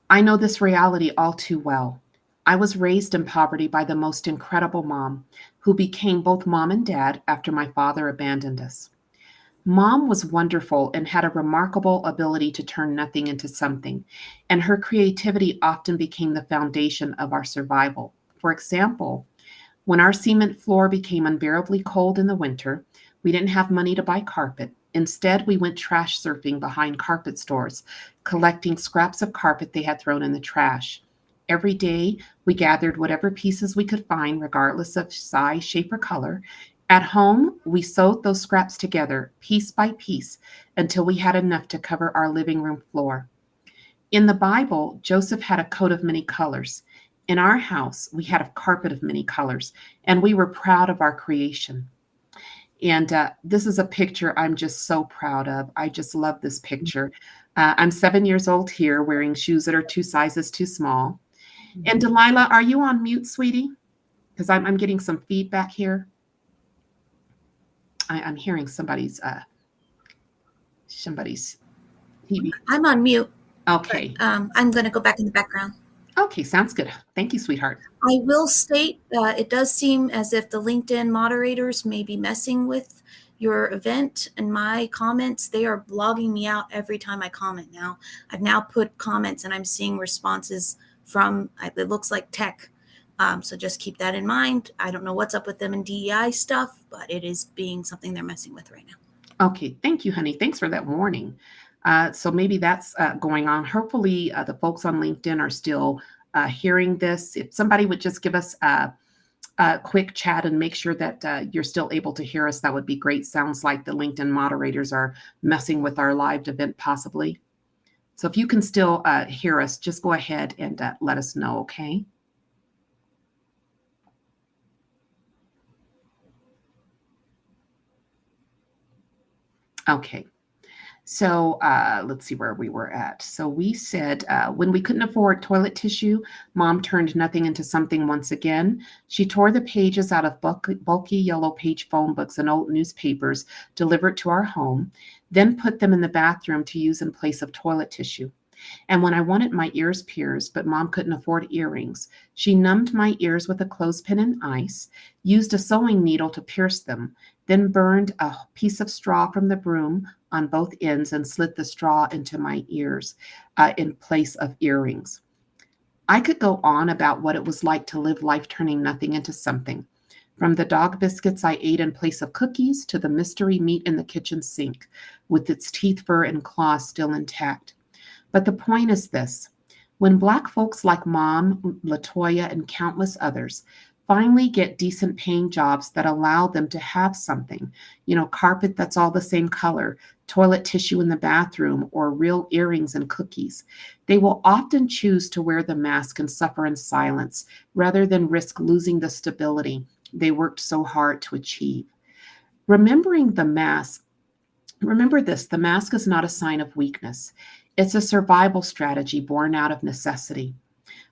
I know this reality all too well. I was raised in poverty by the most incredible mom, who became both mom and dad after my father abandoned us. Mom was wonderful and had a remarkable ability to turn nothing into something, and her creativity often became the foundation of our survival. For example, when our cement floor became unbearably cold in the winter, We didn't have money to buy carpet. Instead, we went trash surfing behind carpet stores, collecting scraps of carpet they had thrown in the trash. Every day, we gathered whatever pieces we could find, regardless of size, shape, or color. At home, we sewed those scraps together, piece by piece, until we had enough to cover our living room floor. In the Bible, Joseph had a coat of many colors. In our house, we had a carpet of many colors, and we were proud of our creation. And this is a picture I'm just so proud of. I just love this picture. I'm 7 years old here, wearing shoes that are 2 sizes too small. And Delilah, are you on mute, sweetie? Because I'm getting some feedback here. I'm hearing somebody's TV. I'm on mute. Okay. But, I'm going to go back in the background. Okay, sounds good. Thank you, sweetheart. I will state it does seem as if the LinkedIn moderators may be messing with your event and my comments. They are logging me out every time I comment now. I've now put comments and I'm seeing responses from, it looks like tech. So just keep that in mind. I don't know what's up with them and DEI stuff, but it is being something they're messing with right now. Okay, thank you, honey. Thanks for that warning. So maybe that's going on. Hopefully, the folks on LinkedIn are still hearing this. If somebody would just give us a quick chat and make sure that you're still able to hear us, that would be great. Sounds like the LinkedIn moderators are messing with our live event possibly. So if you can still hear us, just go ahead and let us know, okay? Okay. So let's see where we were at. So we said when we couldn't afford toilet tissue, Mom turned nothing into something once again. She tore the pages out of bulky yellow page phone books and old newspapers delivered to our home, then put them in the bathroom to use in place of toilet tissue. And when I wanted my ears pierced, but Mom couldn't afford earrings, she numbed my ears with a clothespin and ice, used a sewing needle to pierce them, then burned a piece of straw from the broom on both ends and slid the straw into my ears in place of earrings. I could go on about what it was like to live life turning nothing into something, from the dog biscuits I ate in place of cookies to the mystery meat in the kitchen sink with its teeth, fur, and claws still intact. But the point is this: when Black folks like Mom, LaToya, and countless others finally get decent paying jobs that allow them to have something, carpet that's all the same color, toilet tissue in the bathroom, or real earrings and cookies, they will often choose to wear the mask and suffer in silence rather than risk losing the stability they worked so hard to achieve. Remember this: the mask is not a sign of weakness. It's a survival strategy born out of necessity.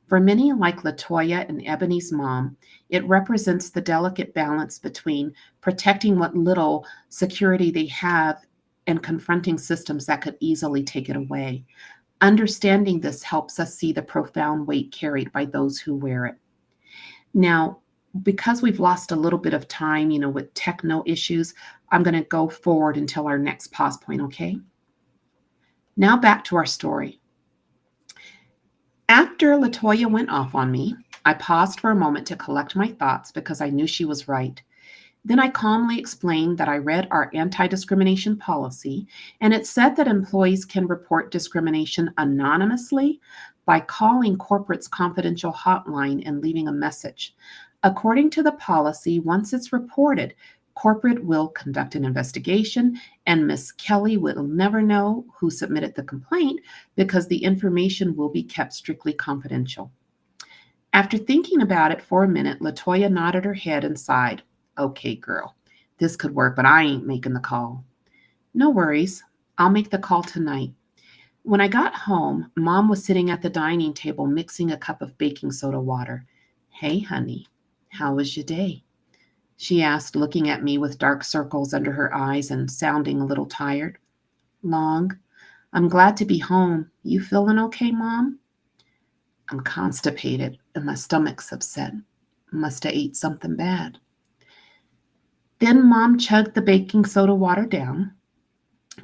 For many, like LaToya and Ebony's mom, it represents the delicate balance between protecting what little security they have and confronting systems that could easily take it away. Understanding this helps us see the profound weight carried by those who wear it. Now, because we've lost a little bit of time, with techno issues, I'm going to go forward until our next pause point, okay? Now back to our story. After LaToya went off on me, I paused for a moment to collect my thoughts because I knew she was right. Then I calmly explained that I read our anti-discrimination policy, and it said that employees can report discrimination anonymously by calling corporate's confidential hotline and leaving a message. According to the policy, once it's reported, corporate will conduct an investigation, and Miss Kelly will never know who submitted the complaint because the information will be kept strictly confidential. After thinking about it for a minute, LaToya nodded her head and sighed. Okay, girl, this could work, but I ain't making the call. No worries. I'll make the call tonight. When I got home, Mom was sitting at the dining table mixing a cup of baking soda water. Hey, honey, how was your day? She asked, looking at me with dark circles under her eyes and sounding a little tired. Long. I'm glad to be home. You feeling okay, Mom? I'm constipated and my stomach's upset. Must have ate something bad. Then Mom chugged the baking soda water down,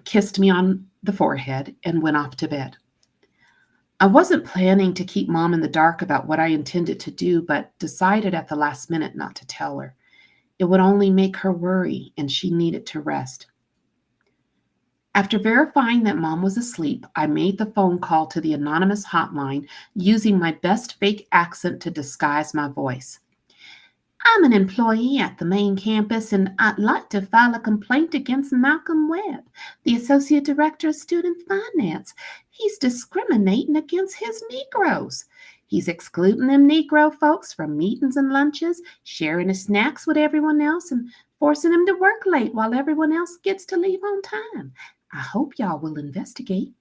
kissed me on the forehead, and went off to bed. I wasn't planning to keep Mom in the dark about what I intended to do, but decided at the last minute not to tell her. It would only make her worry, and she needed to rest. After verifying that Mom was asleep, I made the phone call to the anonymous hotline using my best fake accent to disguise my voice. I'm an employee at the main campus, and I'd like to file a complaint against Malcolm Webb, the Associate Director of Student Finance. He's discriminating against his Negroes. He's excluding them Negro folks from meetings and lunches, sharing his snacks with everyone else, and forcing them to work late while everyone else gets to leave on time. I hope y'all will investigate.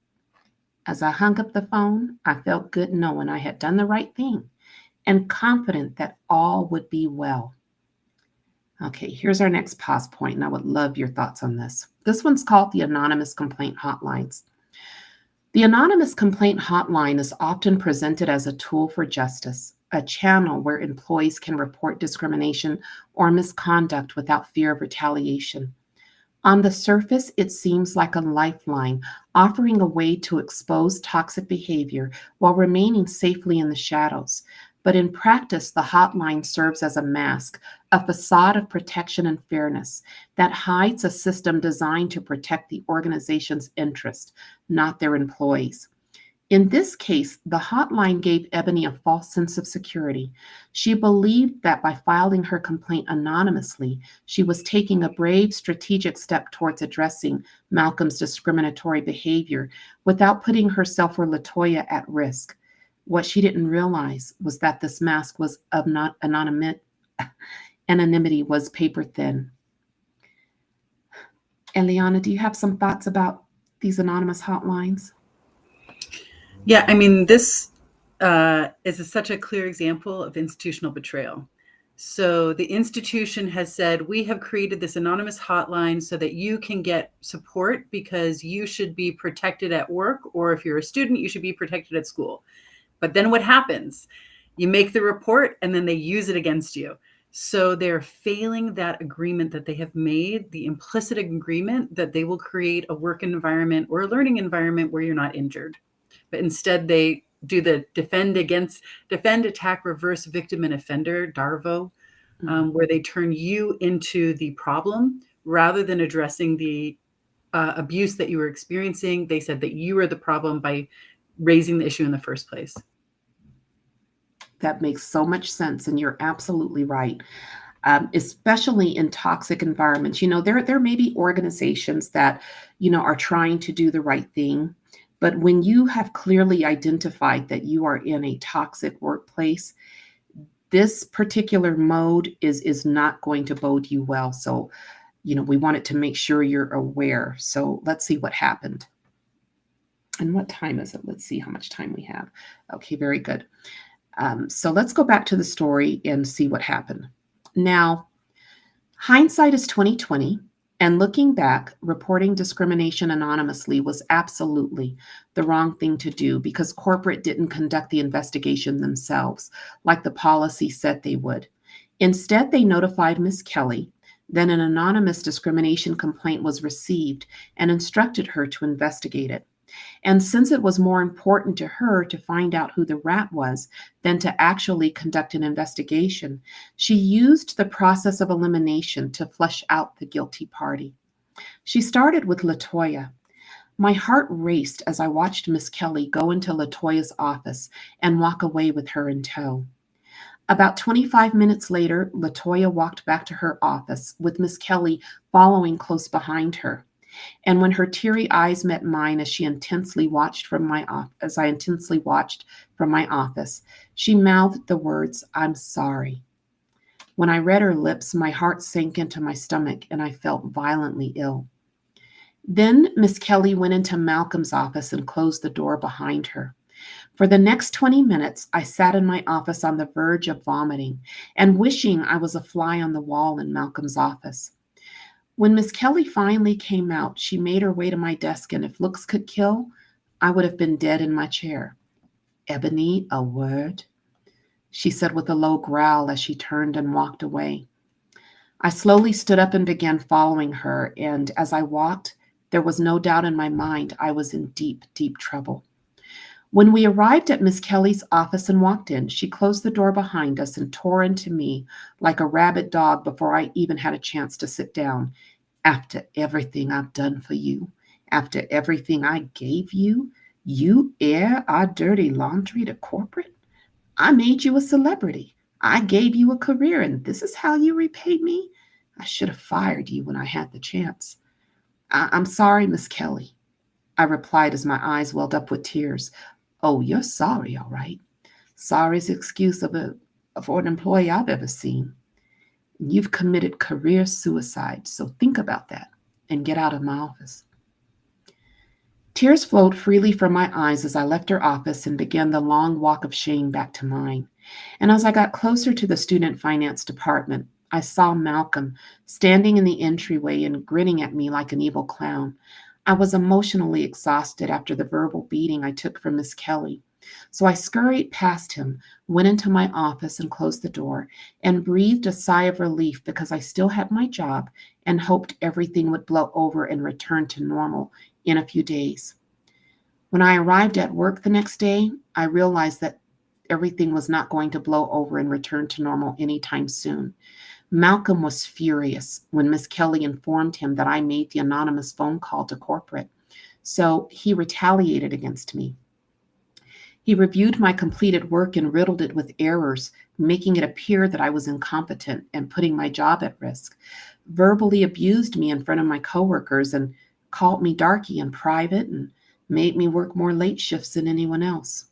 As I hung up the phone, I felt good knowing I had done the right thing and confident that all would be well. Okay, here's our next pause point, and I would love your thoughts on this. This one's called the Anonymous Complaint Hotlines. The Anonymous Complaint Hotline is often presented as a tool for justice, a channel where employees can report discrimination or misconduct without fear of retaliation. On the surface, it seems like a lifeline, offering a way to expose toxic behavior while remaining safely in the shadows. But in practice, the hotline serves as a mask, a facade of protection and fairness that hides a system designed to protect the organization's interest, not their employees. In this case, the hotline gave Ebony a false sense of security. She believed that by filing her complaint anonymously, she was taking a brave, strategic step towards addressing Malcolm's discriminatory behavior without putting herself or LaToya at risk. What she didn't realize was that this mask was of not anonymity was paper thin. Eliana, do you have some thoughts about these anonymous hotlines? Yeah, I mean, this is such a clear example of institutional betrayal. So the institution has said, we have created this anonymous hotline so that you can get support because you should be protected at work, or if you're a student, you should be protected at school. But then what happens? You make the report and then they use it against you. So they're failing that agreement that they have made, the implicit agreement that they will create a work environment or a learning environment where you're not injured. But instead they do the defend, attack, reverse, victim, and offender, DARVO, where they turn you into the problem rather than addressing the abuse that you were experiencing. They said that you were the problem by raising the issue in the first place. That makes so much sense, and you're absolutely right. Especially in toxic environments. There may be organizations that, are trying to do the right thing, but when you have clearly identified that you are in a toxic workplace, this particular mode is not going to bode you well. So, we wanted to make sure you're aware. So let's see what happened. And what time is it? Let's see how much time we have. Okay, very good. So let's go back to the story and see what happened. Now, hindsight is 2020, and looking back, reporting discrimination anonymously was absolutely the wrong thing to do because corporate didn't conduct the investigation themselves like the policy said they would. Instead, they notified Ms. Kelly. Then an anonymous discrimination complaint was received and instructed her to investigate it. And since it was more important to her to find out who the rat was than to actually conduct an investigation, she used the process of elimination to flush out the guilty party. She started with LaToya. My heart raced as I watched Miss Kelly go into LaToya's office and walk away with her in tow. About 25 minutes later, LaToya walked back to her office with Miss Kelly following close behind her. And when her teary eyes met mine as I intensely watched from my office, she mouthed the words, "I'm sorry." When I read her lips, my heart sank into my stomach and I felt violently ill. Then Miss Kelly went into Malcolm's office and closed the door behind her. For the next 20 minutes, I sat in my office on the verge of vomiting and wishing I was a fly on the wall in Malcolm's office. When Miss Kelly finally came out, she made her way to my desk, and if looks could kill, I would have been dead in my chair. "Ebony, a word?" she said with a low growl as she turned and walked away. I slowly stood up and began following her, and as I walked, there was no doubt in my mind I was in deep, deep trouble. When we arrived at Miss Kelly's office and walked in, she closed the door behind us and tore into me like a rabid dog before I even had a chance to sit down. After everything I've done for you, after everything I gave you, you air our dirty laundry to corporate? I made you a celebrity. I gave you a career, and this is how you repay me? I should have fired you when I had the chance. I'm sorry, Miss Kelly, I replied as my eyes welled up with tears. Oh, you're sorry, all right. Sorry's the excuse for an employee I've ever seen. You've committed career suicide, so think about that and get out of my office. Tears flowed freely from my eyes as I left her office and began the long walk of shame back to mine. And as I got closer to the student finance department, I saw Malcolm standing in the entryway and grinning at me like an evil clown. I was emotionally exhausted after the verbal beating I took from Miss Kelly. So I scurried past him, went into my office and closed the door, and breathed a sigh of relief because I still had my job and hoped everything would blow over and return to normal in a few days. When I arrived at work the next day, I realized that everything was not going to blow over and return to normal anytime soon. Malcolm was furious when Miss Kelly informed him that I made the anonymous phone call to corporate, so he retaliated against me. He reviewed my completed work and riddled it with errors, making it appear that I was incompetent and putting my job at risk, verbally abused me in front of my coworkers and called me darky in private and made me work more late shifts than anyone else.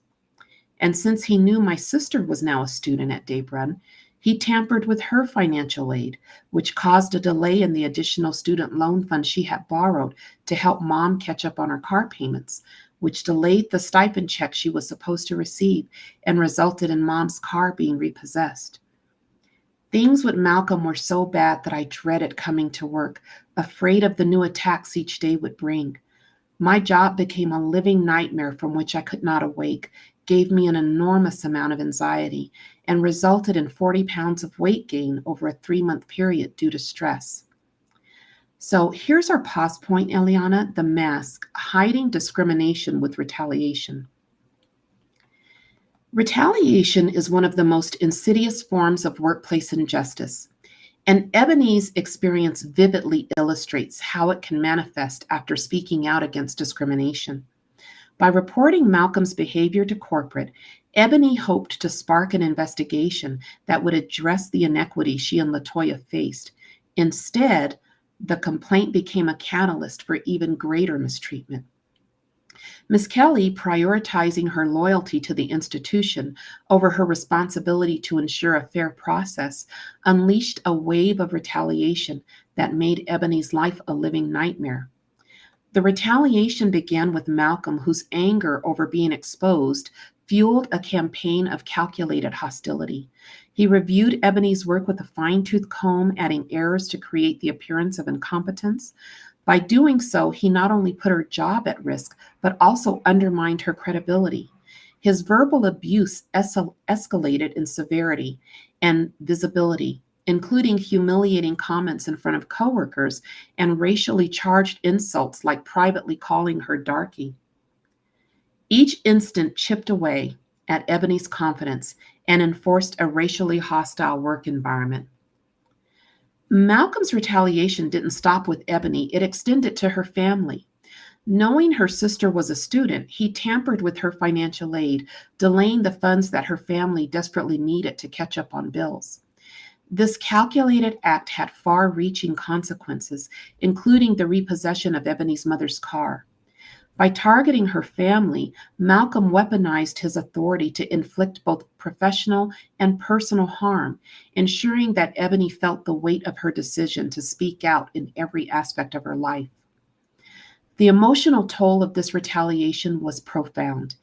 And since he knew my sister was now a student at Daybron, he tampered with her financial aid, which caused a delay in the additional student loan fund she had borrowed to help mom catch up on her car payments, which delayed the stipend check she was supposed to receive and resulted in mom's car being repossessed. Things with Malcolm were so bad that I dreaded coming to work, afraid of the new attacks each day would bring. My job became a living nightmare from which I could not awake, gave me an enormous amount of anxiety, and resulted in 40 pounds of weight gain over a 3-month period due to stress. So here's our pause point, Eliana, the mask, hiding discrimination with retaliation. Retaliation is one of the most insidious forms of workplace injustice, and Ebony's experience vividly illustrates how it can manifest after speaking out against discrimination. By reporting Malcolm's behavior to corporate, Ebony hoped to spark an investigation that would address the inequity she and LaToya faced. Instead, the complaint became a catalyst for even greater mistreatment. Ms. Kelly, prioritizing her loyalty to the institution over her responsibility to ensure a fair process, unleashed a wave of retaliation that made Ebony's life a living nightmare. The retaliation began with Malcolm, whose anger over being exposed fueled a campaign of calculated hostility. He reviewed Ebony's work with a fine-tooth comb, adding errors to create the appearance of incompetence. By doing so, he not only put her job at risk, but also undermined her credibility. His verbal abuse escalated in severity and visibility, including humiliating comments in front of coworkers and racially charged insults like privately calling her darky. Each instant chipped away at Ebony's confidence and enforced a racially hostile work environment. Malcolm's retaliation didn't stop with Ebony, it extended to her family. Knowing her sister was a student, he tampered with her financial aid, delaying the funds that her family desperately needed to catch up on bills. This calculated act had far-reaching consequences, including the repossession of Ebony's mother's car. By targeting her family, Malcolm weaponized his authority to inflict both professional and personal harm, ensuring that Ebony felt the weight of her decision to speak out in every aspect of her life. The emotional toll of this retaliation was profound.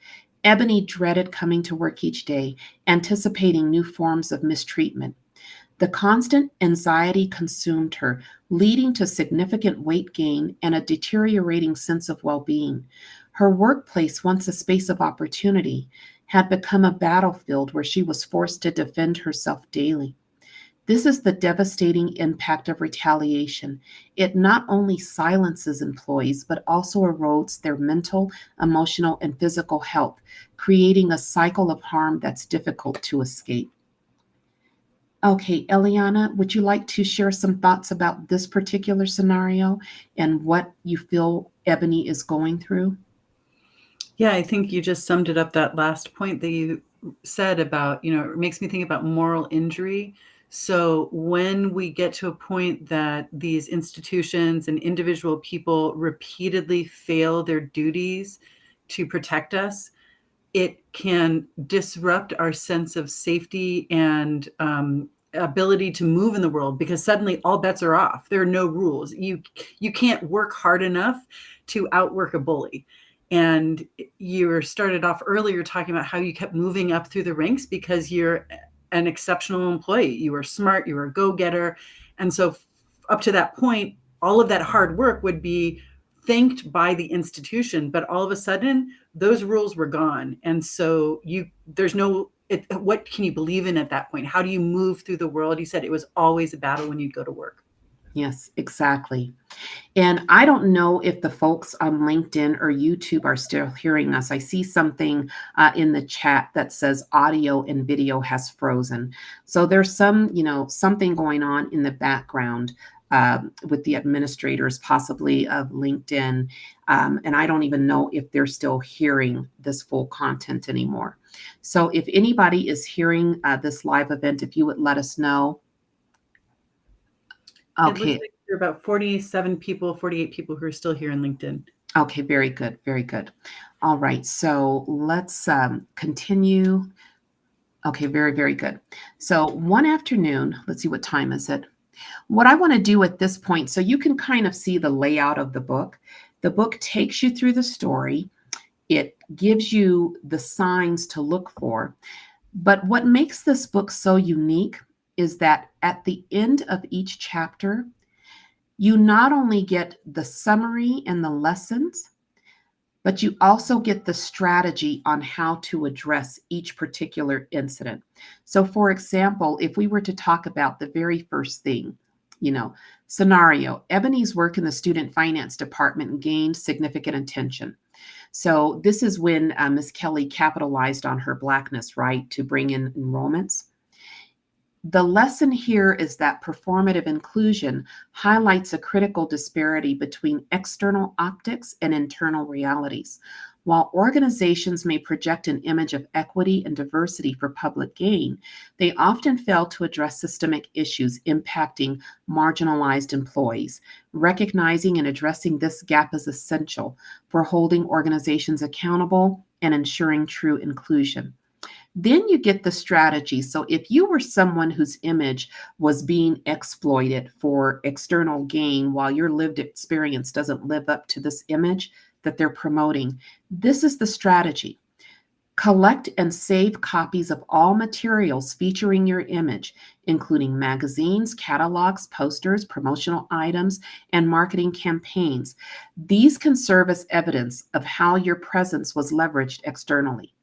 Ebony dreaded coming to work each day, anticipating new forms of mistreatment. The constant anxiety consumed her, leading to significant weight gain and a deteriorating sense of well-being. Her workplace, once a space of opportunity, had become a battlefield where she was forced to defend herself daily. This is the devastating impact of retaliation. It not only silences employees, but also erodes their mental, emotional, and physical health, creating a cycle of harm that's difficult to escape. Okay, Eliana, would you like to share some thoughts about this particular scenario and what you feel Ebony is going through? Yeah, I think you just summed it up, that last point that you said about, it makes me think about moral injury. So when we get to a point that these institutions and individual people repeatedly fail their duties to protect us, it can disrupt our sense of safety and ability to move in the world, because suddenly all bets are off. There are no rules. You can't work hard enough to outwork a bully. And you started off earlier talking about how you kept moving up through the ranks because you're an exceptional employee. You were smart, you were a go-getter. And so up to that point, all of that hard work would be thanked by the institution, but all of a sudden those rules were gone. And so what can you believe in at that point? How do you move through the world? You said it was always a battle when you'd go to work. Yes, exactly. And I don't know if the folks on LinkedIn or YouTube are still hearing us. I see something in the chat that says audio and video has frozen. So there's something going on in the background with the administrators, possibly of LinkedIn. And I don't even know if they're still hearing this full content anymore. So if anybody is hearing this live event, if you would let us know. Okay. It looks Okay. like there are about 48 people who are still here in LinkedIn. Okay, very good, very good. All right, so let's continue. Okay, very, very good. So one afternoon, let's see, what time is it? What I want to do at this point, so you can kind of see the layout of the book. The book takes you through the story. It gives you the signs to look for. But what makes this book so unique is that at the end of each chapter, you not only get the summary and the lessons, but you also get the strategy on how to address each particular incident. So, for example, if we were to talk about the very first thing, scenario, Ebony's work in the student finance department gained significant attention. So this is when Ms. Kelly capitalized on her Blackness, right, to bring in enrollments. The lesson here is that performative inclusion highlights a critical disparity between external optics and internal realities. While organizations may project an image of equity and diversity for public gain, they often fail to address systemic issues impacting marginalized employees. Recognizing and addressing this gap is essential for holding organizations accountable and ensuring true inclusion. Then you get the strategy. So if you were someone whose image was being exploited for external gain while your lived experience doesn't live up to this image that they're promoting, this is the strategy. Collect and save copies of all materials featuring your image, including magazines, catalogs, posters, promotional items, and marketing campaigns. These can serve as evidence of how your presence was leveraged externally.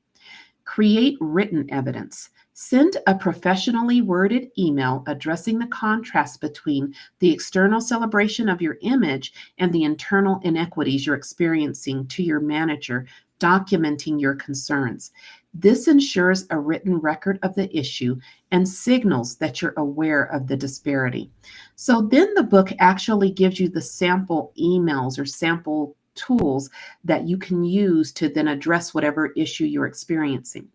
Create written evidence. Send a professionally worded email addressing the contrast between the external celebration of your image and the internal inequities you're experiencing to your manager, documenting your concerns. This ensures a written record of the issue and signals that you're aware of the disparity. So then the book actually gives you the sample emails or sample tools that you can use to then address whatever issue you're experiencing.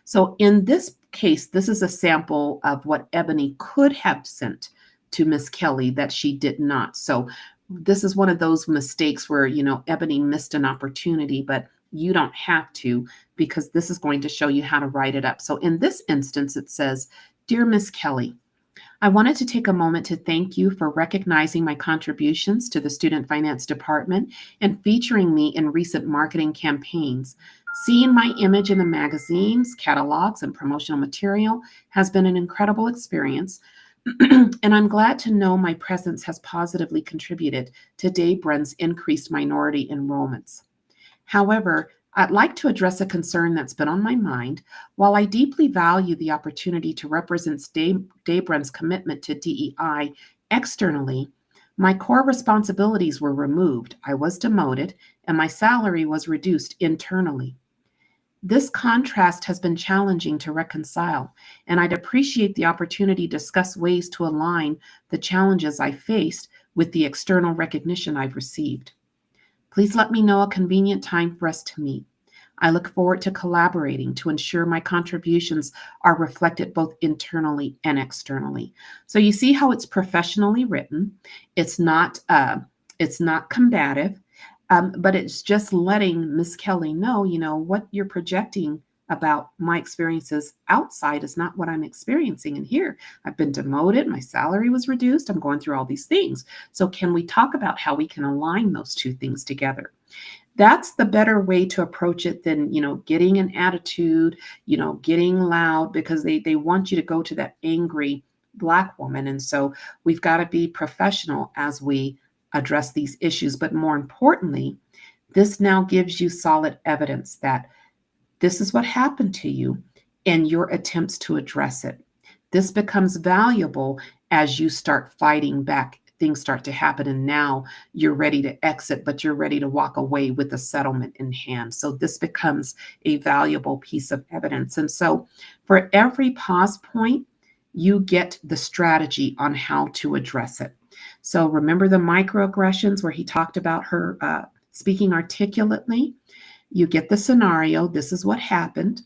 So in this case, this is a sample of what Ebony could have sent to Miss Kelly that she did not. So this is one of those mistakes where, Ebony missed an opportunity, but you don't have to, because this is going to show you how to write it up. So in this instance, it says, "Dear Miss Kelly, I wanted to take a moment to thank you for recognizing my contributions to the Student Finance Department and featuring me in recent marketing campaigns. Seeing my image in the magazines, catalogs, and promotional material has been an incredible experience, and I'm glad to know my presence has positively contributed to Dave Brun's increased minority enrollments. However, I'd like to address a concern that's been on my mind. While I deeply value the opportunity to represent Dabrun's commitment to DEI externally, my core responsibilities were removed. I was demoted, and my salary was reduced internally. This contrast has been challenging to reconcile, and I'd appreciate the opportunity to discuss ways to align the challenges I faced with the external recognition I've received. Please let me know a convenient time for us to meet. I look forward to collaborating to ensure my contributions are reflected both internally and externally. So you see how it's professionally written. It's not combative, but it's just letting Miss Kelly know, what you're projecting about my experiences outside is not what I'm experiencing in here. I've been demoted, my salary was reduced, I'm going through all these things. So can we talk about how we can align those two things together? That's the better way to approach it than, getting an attitude, getting loud, because they want you to go to that angry Black woman. And so we've got to be professional as we address these issues. But more importantly, this now gives you solid evidence that this is what happened to you and your attempts to address it. This becomes valuable as you start fighting back. Things start to happen, and now you're ready to exit, but you're ready to walk away with a settlement in hand. So this becomes a valuable piece of evidence. And so for every pause point, you get the strategy on how to address it. So remember the microaggressions where he talked about her speaking articulately? You get the scenario. This is what happened.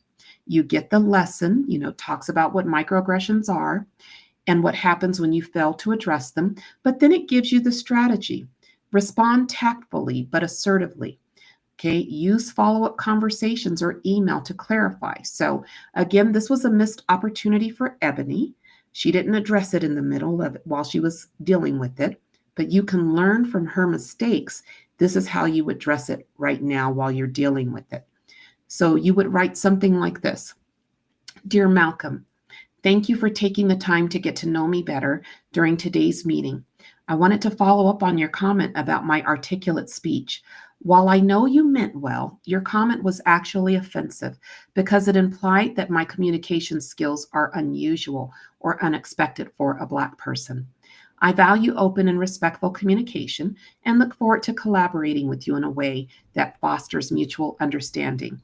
You get the lesson, talks about what microaggressions are and what happens when you fail to address them. But then it gives you the strategy. Respond tactfully, but assertively. Okay, use follow-up conversations or email to clarify. So again, this was a missed opportunity for Ebony. She didn't address it in the middle of it while she was dealing with it, but you can learn from her mistakes. This is how you address it right now while you're dealing with it. So you would write something like this. Dear Malcolm, thank you for taking the time to get to know me better during today's meeting. I wanted to follow up on your comment about my articulate speech. While I know you meant well, your comment was actually offensive because it implied that my communication skills are unusual or unexpected for a Black person. I value open and respectful communication and look forward to collaborating with you in a way that fosters mutual understanding.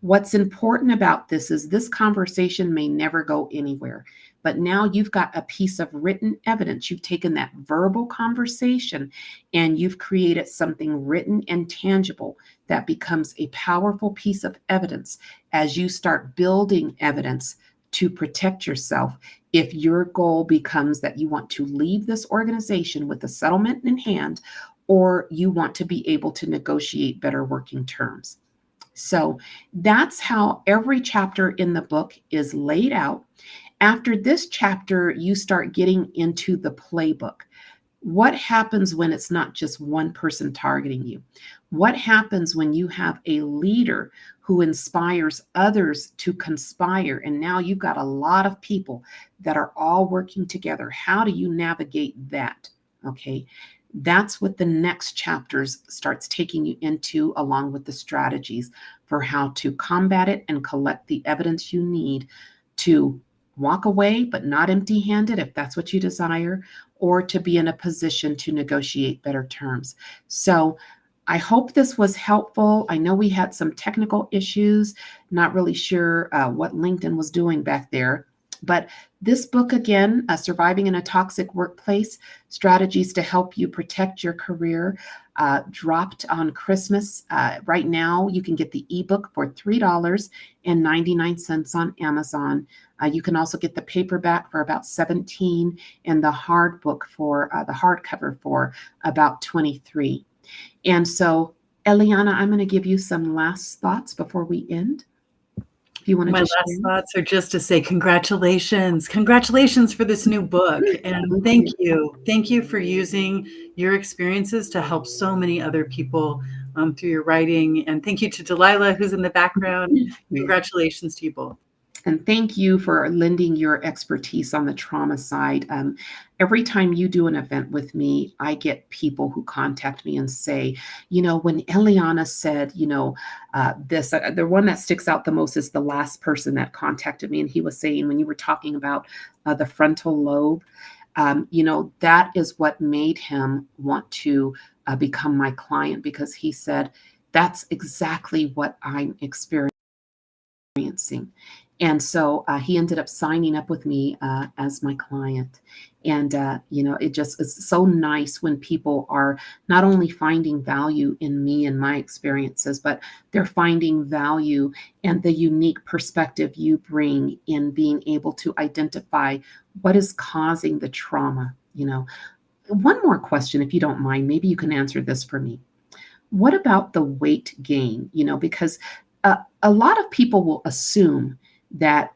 What's important about this is this conversation may never go anywhere, but now you've got a piece of written evidence. You've taken that verbal conversation and you've created something written and tangible that becomes a powerful piece of evidence as you start building evidence to protect yourself if your goal becomes that you want to leave this organization with a settlement in hand, or you want to be able to negotiate better working terms. So that's how every chapter in the book is laid out. After this chapter, you start getting into the playbook. What happens when it's not just one person targeting you? What happens when you have a leader who inspires others to conspire? And now you've got a lot of people that are all working together. How do you navigate that? Okay. That's what the next chapters starts taking you into, along with the strategies for how to combat it and collect the evidence you need to walk away, but not empty-handed if that's what you desire, or to be in a position to negotiate better terms. So I hope this was helpful. I know we had some technical issues, not really sure what LinkedIn was doing back there. But this book, again, Surviving in a Toxic Workplace, Strategies to Help You Protect Your Career, dropped on Christmas. Right now, you can get the ebook for $3.99 on Amazon. You can also get the paperback for about $17 and the hard book for the hardcover for about $23. And so, Eliana, I'm going to give you some last thoughts before we end. You want to My last thoughts are just to say congratulations for this new book, and thank you for using your experiences to help so many other people through your writing, and thank you to Delilah who's in the background. Congratulations to you both. And thank you for lending your expertise on the trauma side. Every time you do an event with me, I get people who contact me and say, when Eliana said, this, the one that sticks out the most is the last person that contacted me. And he was saying, when you were talking about the frontal lobe, that is what made him want to become my client, because he said, that's exactly what I'm experiencing. And so he ended up signing up with me as my client. And, it just is so nice when people are not only finding value in me and my experiences, but they're finding value and the unique perspective you bring in being able to identify what is causing the trauma. One more question, if you don't mind, maybe you can answer this for me. What about the weight gain? Because a lot of people will assume that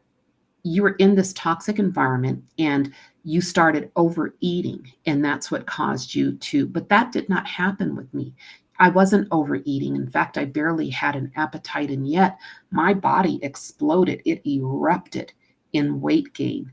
you were in this toxic environment and you started overeating, and that's what caused you to, but that did not happen with me. I wasn't overeating. In fact, I barely had an appetite, and yet my body exploded. It erupted in weight gain.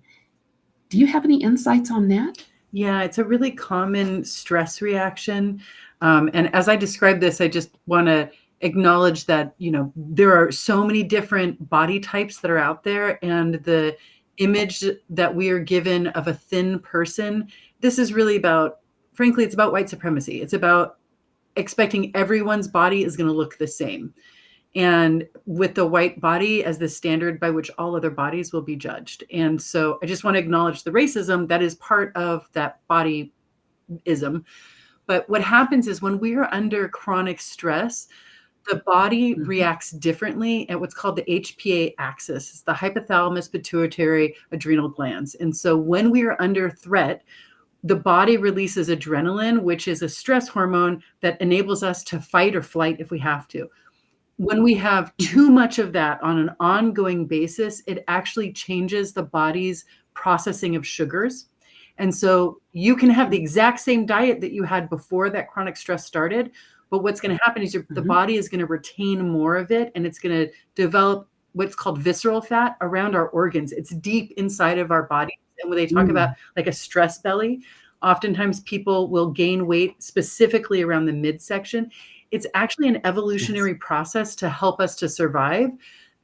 Do you have any insights on that? Yeah, it's a really common stress reaction. And as I describe this, I just want to acknowledge that, there are so many different body types that are out there, and the image that we are given of a thin person, this is really about, frankly, it's about white supremacy. It's about expecting everyone's body is going to look the same. And with the white body as the standard by which all other bodies will be judged. And so I just want to acknowledge the racism that is part of that bodyism. But what happens is when we are under chronic stress, the body reacts differently at what's called the HPA axis. It's the hypothalamus pituitary adrenal glands. And so when we are under threat, the body releases adrenaline, which is a stress hormone that enables us to fight or flight if we have to. When we have too much of that on an ongoing basis, it actually changes the body's processing of sugars. And so you can have the exact same diet that you had before that chronic stress started, but what's going to happen is the body is going to retain more of it, and it's going to develop what's called visceral fat around our organs. It's deep inside of our body. And when they talk about like a stress belly, oftentimes people will gain weight specifically around the midsection. It's actually an evolutionary process to help us to survive,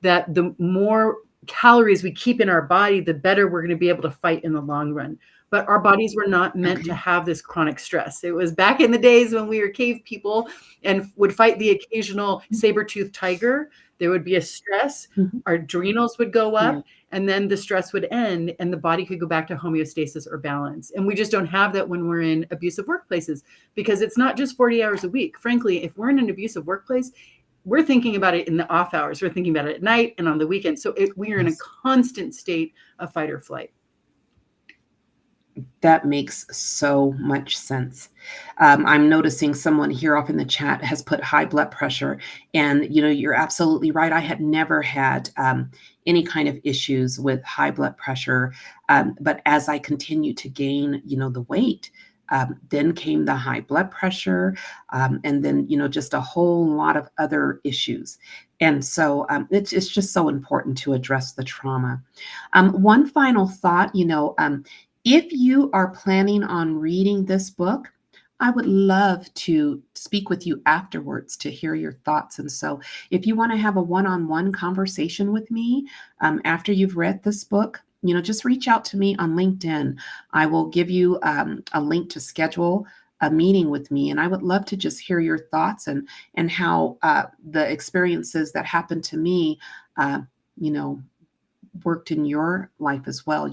that the more calories we keep in our body, the better we're going to be able to fight in the long run. But our bodies were not meant to have this chronic stress. It was back in the days when we were cave people and would fight the occasional saber-toothed tiger. There would be a stress, our adrenals would go up, and then the stress would end and the body could go back to homeostasis or balance. And we just don't have that when we're in abusive workplaces, because it's not just 40 hours a week. Frankly, if we're in an abusive workplace, we're thinking about it in the off hours. We're thinking about it at night and on the weekend. So we are in a constant state of fight or flight. That makes so much sense. I'm noticing someone here off in the chat has put high blood pressure, and you're absolutely right. I had never had any kind of issues with high blood pressure, but as I continued to gain, the weight, then came the high blood pressure, and then just a whole lot of other issues. And so it's just so important to address the trauma. One final thought, if you are planning on reading this book, I would love to speak with you afterwards to hear your thoughts. And so if you want to have a one-on-one conversation with me after you've read this book, just reach out to me on LinkedIn. I will give you a link to schedule a meeting with me. And I would love to just hear your thoughts and how the experiences that happened to me, worked in your life as well,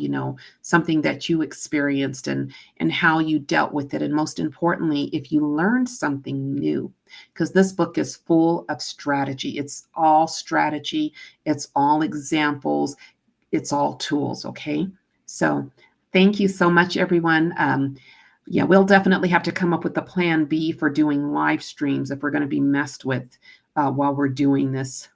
something that you experienced and how you dealt with it. And most importantly, if you learned something new, because this book is full of strategy. It's all strategy. It's all examples. It's all tools. Okay. So thank you so much, everyone. We'll definitely have to come up with a plan B for doing live streams if we're going to be messed with while we're doing this.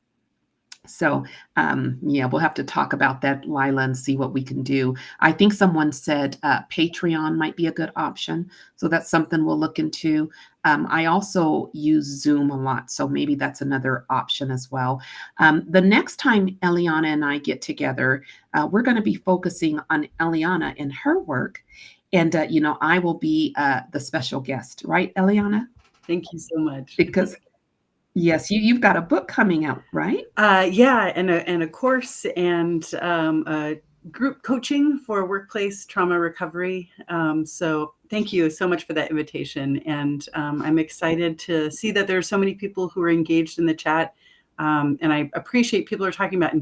So, yeah, we'll have to talk about that, Lila, and see what we can do. I think someone said Patreon might be a good option. So that's something we'll look into. I also use Zoom a lot, so maybe that's another option as well. The next time Eliana and I get together, we're going to be focusing on Eliana and her work. And, I will be the special guest, right, Eliana? Thank you so much. Because yes, you've got a book coming out, right? Yeah, and a course and group coaching for workplace trauma recovery. So thank you so much for that invitation. And I'm excited to see that there are so many people who are engaged in the chat. And I appreciate people are talking about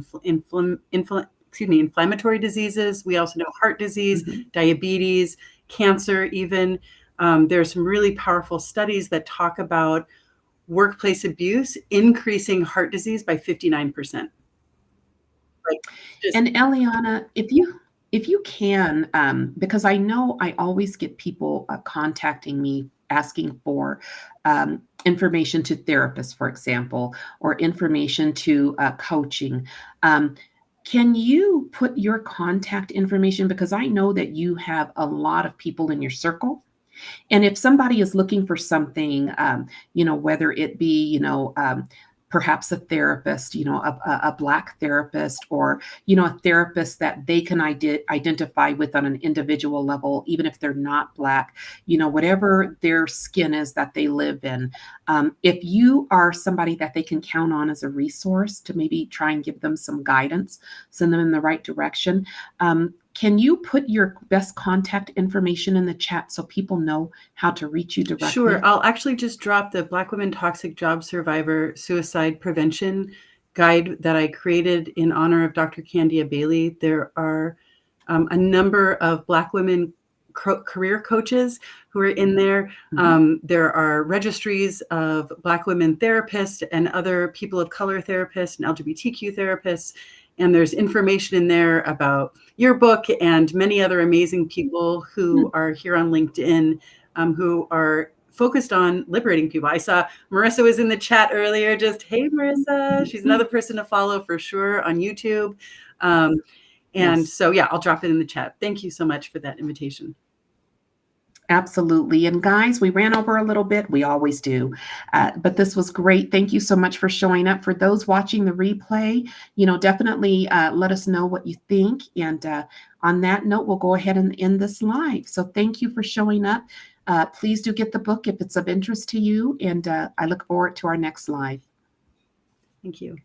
inflammatory diseases. We also know heart disease, diabetes, cancer even. There are some really powerful studies that talk about workplace abuse increasing heart disease by 59%. And Eliana, if you can, because I know I always get people contacting me asking for information to therapists, for example, or information to coaching. Can you put your contact information? Because I know that you have a lot of people in your circle. And if somebody is looking for something, whether it be, perhaps a therapist, a Black therapist, or, a therapist that they can identify with on an individual level, even if they're not Black, whatever their skin is that they live in. If you are somebody that they can count on as a resource to maybe try and give them some guidance, send them in the right direction, can you put your best contact information in the chat so people know how to reach you directly? Sure. I'll actually just drop the Black Women Toxic Job Survivor Suicide Prevention Guide that I created in honor of Dr. Candia Bailey. There are a number of Black women career coaches who are in there. There are registries of Black women therapists and other people of color therapists and LGBTQ therapists. And there's information in there about your book and many other amazing people who are here on LinkedIn, who are focused on liberating people. I saw Marissa was in the chat earlier. Just, hey, Marissa. She's another person to follow for sure on YouTube. So, yeah, I'll drop it in the chat. Thank you so much for that invitation. Absolutely. And guys, we ran over a little bit. We always do. But this was great. Thank you so much for showing up. For those watching the replay, definitely let us know what you think. And on that note, we'll go ahead and end this live. So thank you for showing up. Please do get the book if it's of interest to you. And I look forward to our next live. Thank you.